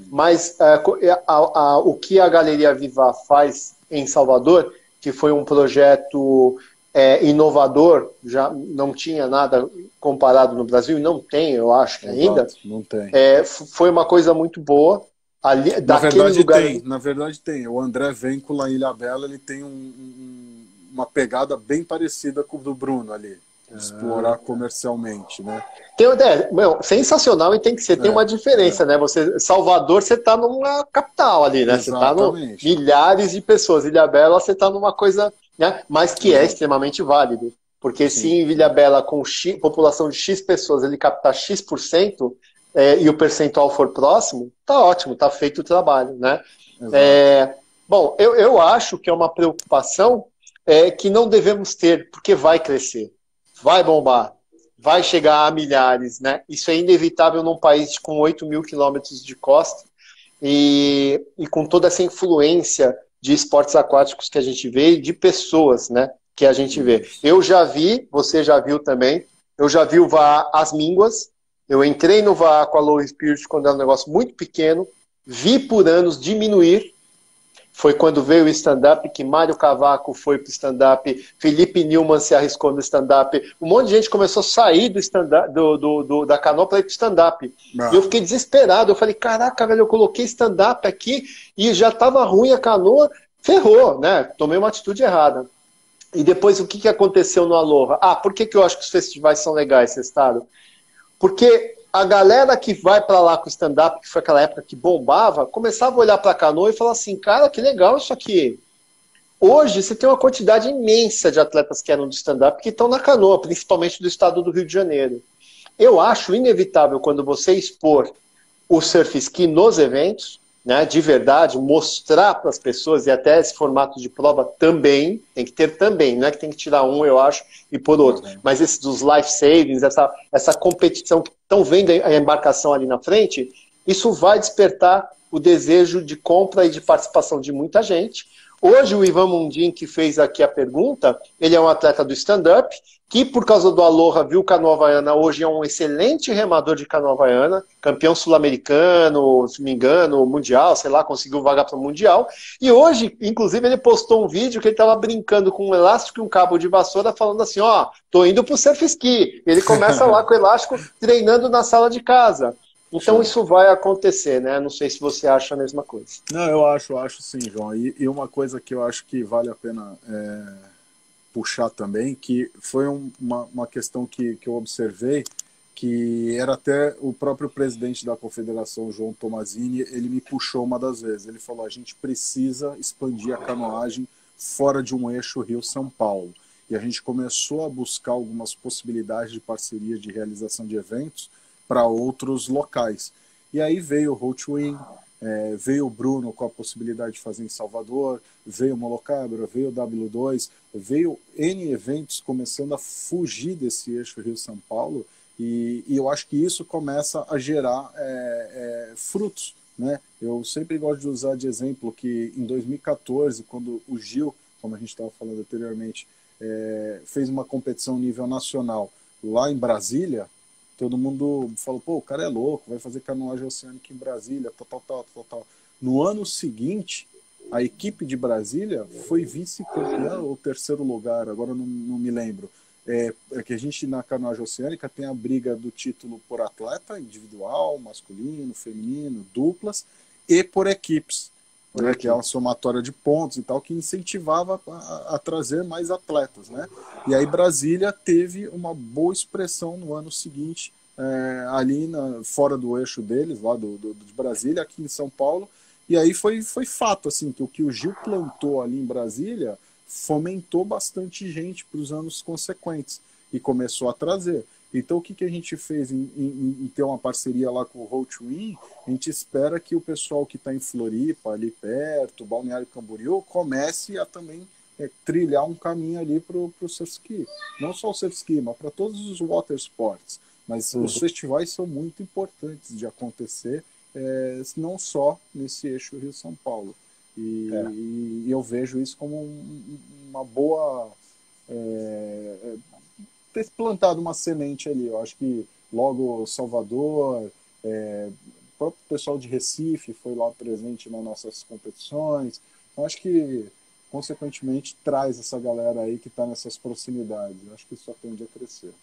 Speaker 1: Mas o que a Galeria Viva faz em Salvador, que foi um projeto inovador, já não tinha nada comparado no Brasil, e não tem, eu acho que ainda.
Speaker 2: Não tem.
Speaker 1: Foi uma coisa muito boa. Ali,
Speaker 2: Na verdade tem. O André Vêncula em Ilhabela, ele tem uma pegada bem parecida com o do Bruno ali. Explorar comercialmente, né?
Speaker 1: Sensacional, e tem que ser. Tem uma diferença, né? Salvador, você está numa capital ali, né?
Speaker 2: Exatamente.
Speaker 1: Você está milhares de pessoas. Ilhabela, você está numa coisa, né? Mas que é extremamente válido. Porque se em Ilhabela, com população de X pessoas, ele captar X%, e o percentual for próximo, tá ótimo, tá feito o trabalho, né? Bom, eu acho que é uma preocupação que não devemos ter, porque vai crescer. Vai bombar, vai chegar a milhares, né? Isso é inevitável num país com 8 mil quilômetros de costa e com toda essa influência de esportes aquáticos que a gente vê e de pessoas, né, que a gente vê. Eu já vi, você já viu também, eu já vi o VA As Mínguas, eu entrei no VA com a Low Spirit quando era um negócio muito pequeno, vi por anos diminuir. Foi quando veio o stand-up que Mário Cavaco foi para o stand-up, Felipe Newman se arriscou no stand-up, um monte de gente começou a sair do stand-up, da canoa para ir para o stand-up. E eu fiquei desesperado, eu falei, caraca, velho, eu coloquei stand-up aqui e já estava ruim a canoa, ferrou, né? Tomei uma atitude errada. E depois o que aconteceu no Aloha? Por que eu acho que os festivais são legais, Sestado? Porque a galera que vai para lá com o stand-up, que foi aquela época que bombava, começava a olhar para a canoa e falar assim, cara, que legal isso aqui. Hoje você tem uma quantidade imensa de atletas que eram do stand-up que estão na canoa, principalmente do estado do Rio de Janeiro. Eu acho inevitável quando você expor o surf ski nos eventos, né, de verdade, mostrar para as pessoas, e até esse formato de prova também, tem que ter também, não é que tem que tirar um, eu acho, e pôr outro. Mas esse dos life savings, essa competição que estão vendo a embarcação ali na frente, isso vai despertar o desejo de compra e de participação de muita gente. Hoje o Ivan Mundim, que fez aqui a pergunta, ele é um atleta do stand-up, que por causa do Aloha viu canoa havaiana, hoje é um excelente remador de canoa havaiana, campeão sul-americano, se não me engano, mundial, sei lá, conseguiu vagar para o mundial. E hoje, inclusive, ele postou um vídeo que ele estava brincando com um elástico e um cabo de vassoura, falando assim, tô indo pro surf ski. Ele começa lá com o elástico, treinando na sala de casa. Então isso vai acontecer, né? Não sei se você acha a mesma coisa.
Speaker 2: Não, eu acho sim, João. E uma coisa que eu acho que vale a pena puxar também, que foi uma questão que eu observei, que era até o próprio presidente da confederação, João Tomazini, ele me puxou uma das vezes. Ele falou, a gente precisa expandir a canoagem fora de um eixo Rio-São Paulo. E a gente começou a buscar algumas possibilidades de parceria de realização de eventos para outros locais. E aí veio o Road-Win, veio o Bruno com a possibilidade de fazer em Salvador, veio o Molocabra, veio o W2, veio N eventos começando a fugir desse eixo Rio-São Paulo, e eu acho que isso começa a gerar frutos, né? Eu sempre gosto de usar de exemplo que em 2014, quando o Gil, como a gente estava falando anteriormente, fez uma competição nível nacional lá em Brasília, todo mundo falou, pô, o cara é louco, vai fazer canoagem oceânica em Brasília, tal. No ano seguinte, a equipe de Brasília foi vice-campeã ou terceiro lugar, agora não me lembro. É que a gente na canoagem oceânica tem a briga do título por atleta, individual, masculino, feminino, duplas, e por equipes, né, que é uma somatória de pontos e tal, que incentivava a trazer mais atletas, né? E aí Brasília teve uma boa expressão no ano seguinte, ali fora do eixo deles, lá de Brasília, aqui em São Paulo, e aí foi fato, assim, que o que o Gil plantou ali em Brasília fomentou bastante gente para os anos consequentes, e começou a trazer. Então, o que a gente fez em ter uma parceria lá com o Road-Win? A gente espera que o pessoal que está em Floripa, ali perto, Balneário Camboriú, comece a também trilhar um caminho ali para o surf ski. Não só o surf ski, mas para todos os water sports. Mas os festivais são muito importantes de acontecer, não só nesse eixo Rio-São Paulo. E eu vejo isso como uma boa... ter plantado uma semente ali. Eu acho que logo Salvador, o próprio pessoal de Recife foi lá presente nas nossas competições. Eu acho que, consequentemente, traz essa galera aí que está nessas proximidades. Eu acho que isso só tende a crescer.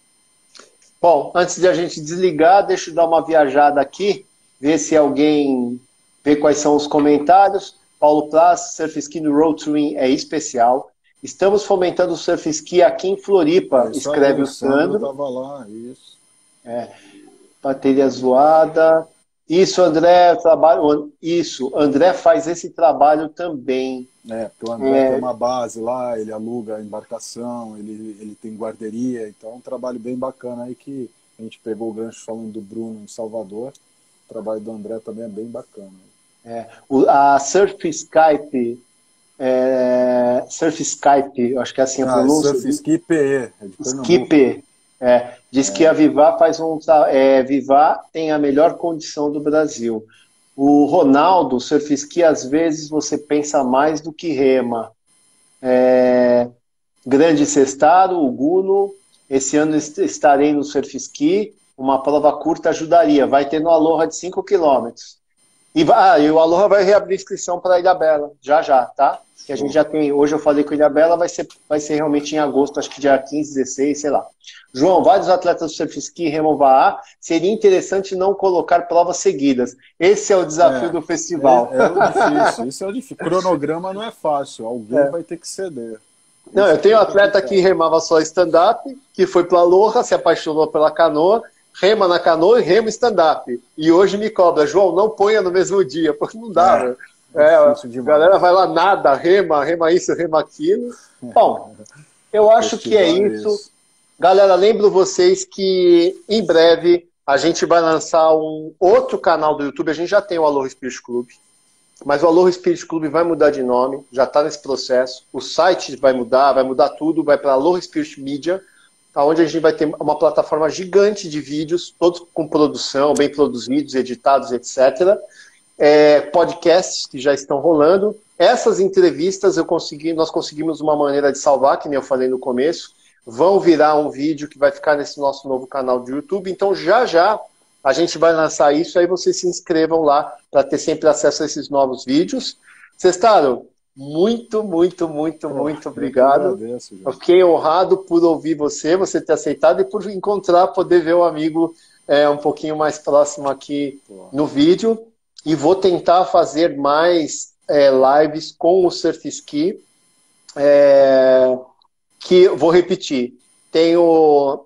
Speaker 1: Bom, antes de a gente desligar, deixa eu dar uma viajada aqui, ver se alguém vê quais são os comentários. Paulo Plas, Surf Ski no Road-Win é especial. Estamos fomentando o surf ski aqui em Floripa, escreve o Sandro.
Speaker 2: Estava lá, isso.
Speaker 1: Bateria zoada. Isso, André, trabalho. Isso, André faz esse trabalho também.
Speaker 2: Porque o André tem uma base lá, ele aluga a embarcação, ele tem guarderia, então é um trabalho bem bacana aí que a gente pegou o gancho falando do Bruno em Salvador. O trabalho do André também é bem bacana.
Speaker 1: A Surf Skype. Surf Skype, acho que é assim a pronúncia.
Speaker 2: Surf Ski PE.
Speaker 1: Ski diz que a Vivar faz Vivar tem a melhor condição do Brasil. O Ronaldo, surf ski, às vezes você pensa mais do que rema. Grande Sestaro, o Guno, esse ano estarei no surf ski, uma prova curta ajudaria, vai ter no Aloha de 5 quilômetros. E o Aloha vai reabrir inscrição para a Ilhabela, já, tá? Que a gente já tem, hoje eu falei com a Ilhabela, vai ser realmente em agosto, acho que dia 15, 16, sei lá. João, vários atletas do surf ski remam VAA, seria interessante não colocar provas seguidas. Esse é o desafio do festival.
Speaker 2: É o difícil, isso é o difícil. Cronograma não é fácil, alguém vai ter que ceder.
Speaker 1: Não, eu tenho um atleta que remava só stand-up, que foi para a Aloha, se apaixonou pela canoa, rema na canoa e rema stand-up. E hoje me cobra, João, não ponha no mesmo dia, porque não dá, a galera vai lá, nada, rema isso, rema aquilo. Bom, eu acho que é isso. Galera, lembro vocês que em breve a gente vai lançar um outro canal do YouTube. A gente já tem o Aloha Spirit Club, mas o Aloha Spirit Club vai mudar de nome, já está nesse processo. O site vai mudar tudo, vai para Aloha Spirit Media, onde a gente vai ter uma plataforma gigante de vídeos, todos com produção, bem produzidos, editados, etc. Podcasts que já estão rolando. Essas entrevistas nós conseguimos uma maneira de salvar, que nem eu falei no começo, vão virar um vídeo que vai ficar nesse nosso novo canal do YouTube. Então já a gente vai lançar isso, aí vocês se inscrevam lá para ter sempre acesso a esses novos vídeos. Sestaro, muito obrigado.
Speaker 2: Agradeço,
Speaker 1: eu fiquei honrado por ouvir você ter aceitado e por poder ver o amigo um pouquinho mais próximo aqui no vídeo. E vou tentar fazer mais lives com o surf ski, que eu vou repetir. Tenho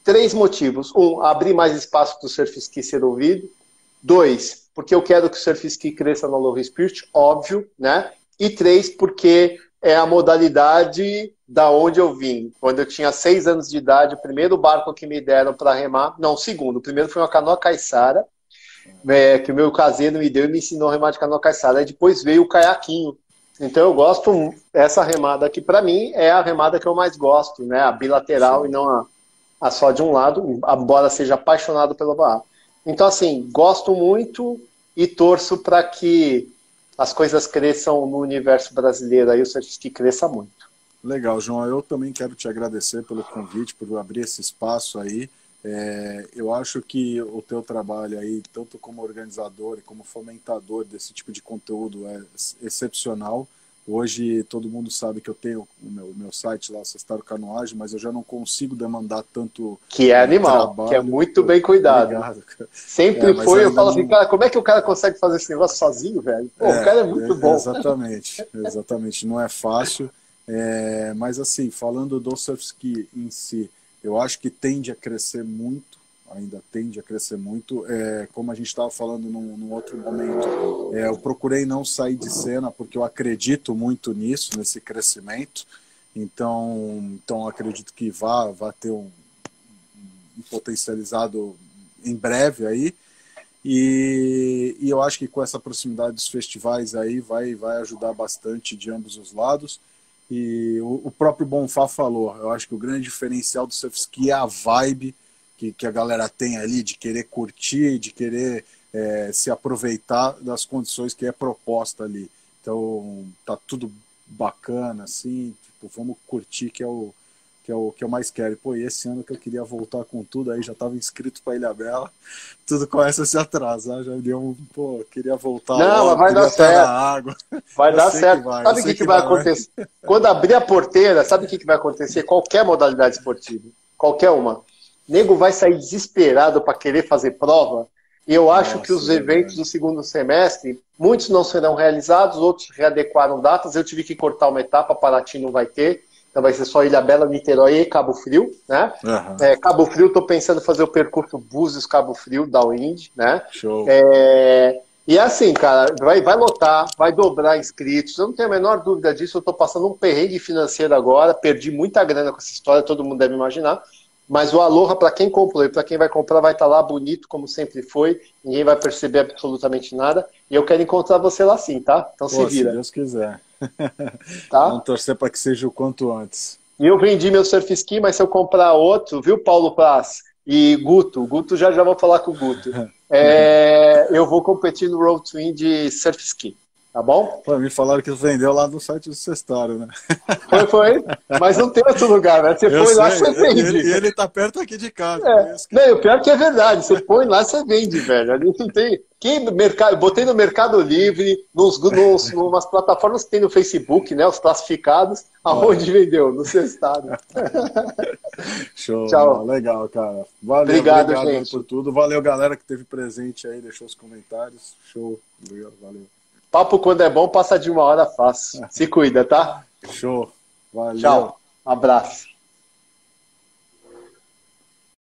Speaker 1: 3 motivos. 1, abrir mais espaço para o surf ski ser ouvido. 2, porque eu quero que o surf ski cresça no Aloha Spirit, óbvio, né? E 3, porque é a modalidade da onde eu vim. Quando eu tinha 6 anos de idade, o primeiro barco que me deram para remar, não, o segundo. O primeiro foi uma canoa caiçara, que o meu caseiro me deu e me ensinou a remar de canoa caiçara. Aí depois veio o caiaquinho. Então eu gosto, essa remada aqui para mim é a remada que eu mais gosto, né? A bilateral. Sim. E não a só de um lado, embora seja apaixonado pelo VAA. Então assim, gosto muito e torço para que as coisas cresçam no universo brasileiro, aí o surf ski cresça muito.
Speaker 2: Legal, João, eu também quero te agradecer pelo convite, por abrir esse espaço aí. Eu acho que o teu trabalho aí, tanto como organizador e como fomentador desse tipo de conteúdo, é excepcional. Hoje todo mundo sabe que eu tenho o meu site lá, Sestaro Canoagem, mas eu já não consigo demandar tanto
Speaker 1: que é animal, trabalho. Que é muito bem cuidado.
Speaker 2: Obrigado, cara.
Speaker 1: Sempre foi, eu falo assim, cara, como é que o cara consegue fazer esse negócio sozinho, velho? Pô, o cara é muito bom.
Speaker 2: Exatamente, não é fácil. Mas assim, falando do surf ski em si, eu acho que tende a crescer muito, ainda tende a crescer muito. Como a gente estava falando num outro momento, eu procurei não sair de cena porque eu acredito muito nisso, nesse crescimento. Então acredito que vá ter um potencializado em breve aí. E eu acho que com essa proximidade dos festivais aí vai ajudar bastante de ambos os lados. E o próprio Bonfá falou, eu acho que o grande diferencial do surf ski é a vibe que a galera tem ali, de querer curtir, de querer se aproveitar das condições que é proposta ali. Então tá tudo bacana, assim, tipo, vamos curtir, que é o que eu mais quero. E esse ano que eu queria voltar com tudo, aí já estava inscrito para Ilhabela, tudo começa a se atrasar, já deu queria voltar.
Speaker 1: Não,
Speaker 2: logo,
Speaker 1: mas vai dar certo.
Speaker 2: Na água.
Speaker 1: Vai dar certo. Sabe o que vai acontecer? Quando abrir a porteira, sabe o que vai acontecer? Qualquer modalidade esportiva, qualquer uma. Nego vai sair desesperado para querer fazer prova, e eu acho que os eventos do segundo semestre, muitos não serão realizados, outros readequaram datas. Eu tive que cortar uma etapa, Paraty não vai ter. Então vai ser só Ilhabela, Niterói e Cabo Frio, né? Uhum. Cabo Frio, estou pensando em fazer o percurso Búzios, Cabo Frio, Downwind, né?
Speaker 2: Show.
Speaker 1: E assim, cara, vai lotar, vai dobrar inscritos. Eu não tenho a menor dúvida disso. Eu estou passando um perrengue financeiro agora, perdi muita grana com essa história, todo mundo deve imaginar. Mas o Aloha, para quem comprou e para quem vai comprar, vai estar lá bonito, como sempre foi. Ninguém vai perceber absolutamente nada. E eu quero encontrar você lá sim, tá? Então se vira.
Speaker 2: Se Deus quiser.
Speaker 1: Tá?
Speaker 2: Vamos torcer para que seja o quanto antes.
Speaker 1: E eu vendi meu surf ski, mas se eu comprar outro, viu, Paulo Praz? E Guto, já vou falar com o Guto. Eu vou competir no Road Twin de surf ski, tá bom?
Speaker 2: Pô, me falaram que vendeu lá no site do Cestário, né?
Speaker 1: Foi. Mas não tem outro lugar, né? Você põe lá, você vende.
Speaker 2: E ele tá perto aqui de casa.
Speaker 1: Não, o pior que é verdade. Você põe lá, você vende, velho. Ali não tem. Eu botei no Mercado Livre, numas plataformas que tem no Facebook, né? Os classificados. Aonde vendeu? No Cestário.
Speaker 2: Show.
Speaker 1: Tchau.
Speaker 2: Legal, cara. Valeu,
Speaker 1: obrigado gente.
Speaker 2: Por tudo. Valeu, galera que teve presente aí, deixou os comentários. Show. Valeu.
Speaker 1: Papo quando é bom, passa de 1 hora fácil. Se cuida, tá?
Speaker 2: Show. Valeu.
Speaker 1: Tchau. Um abraço.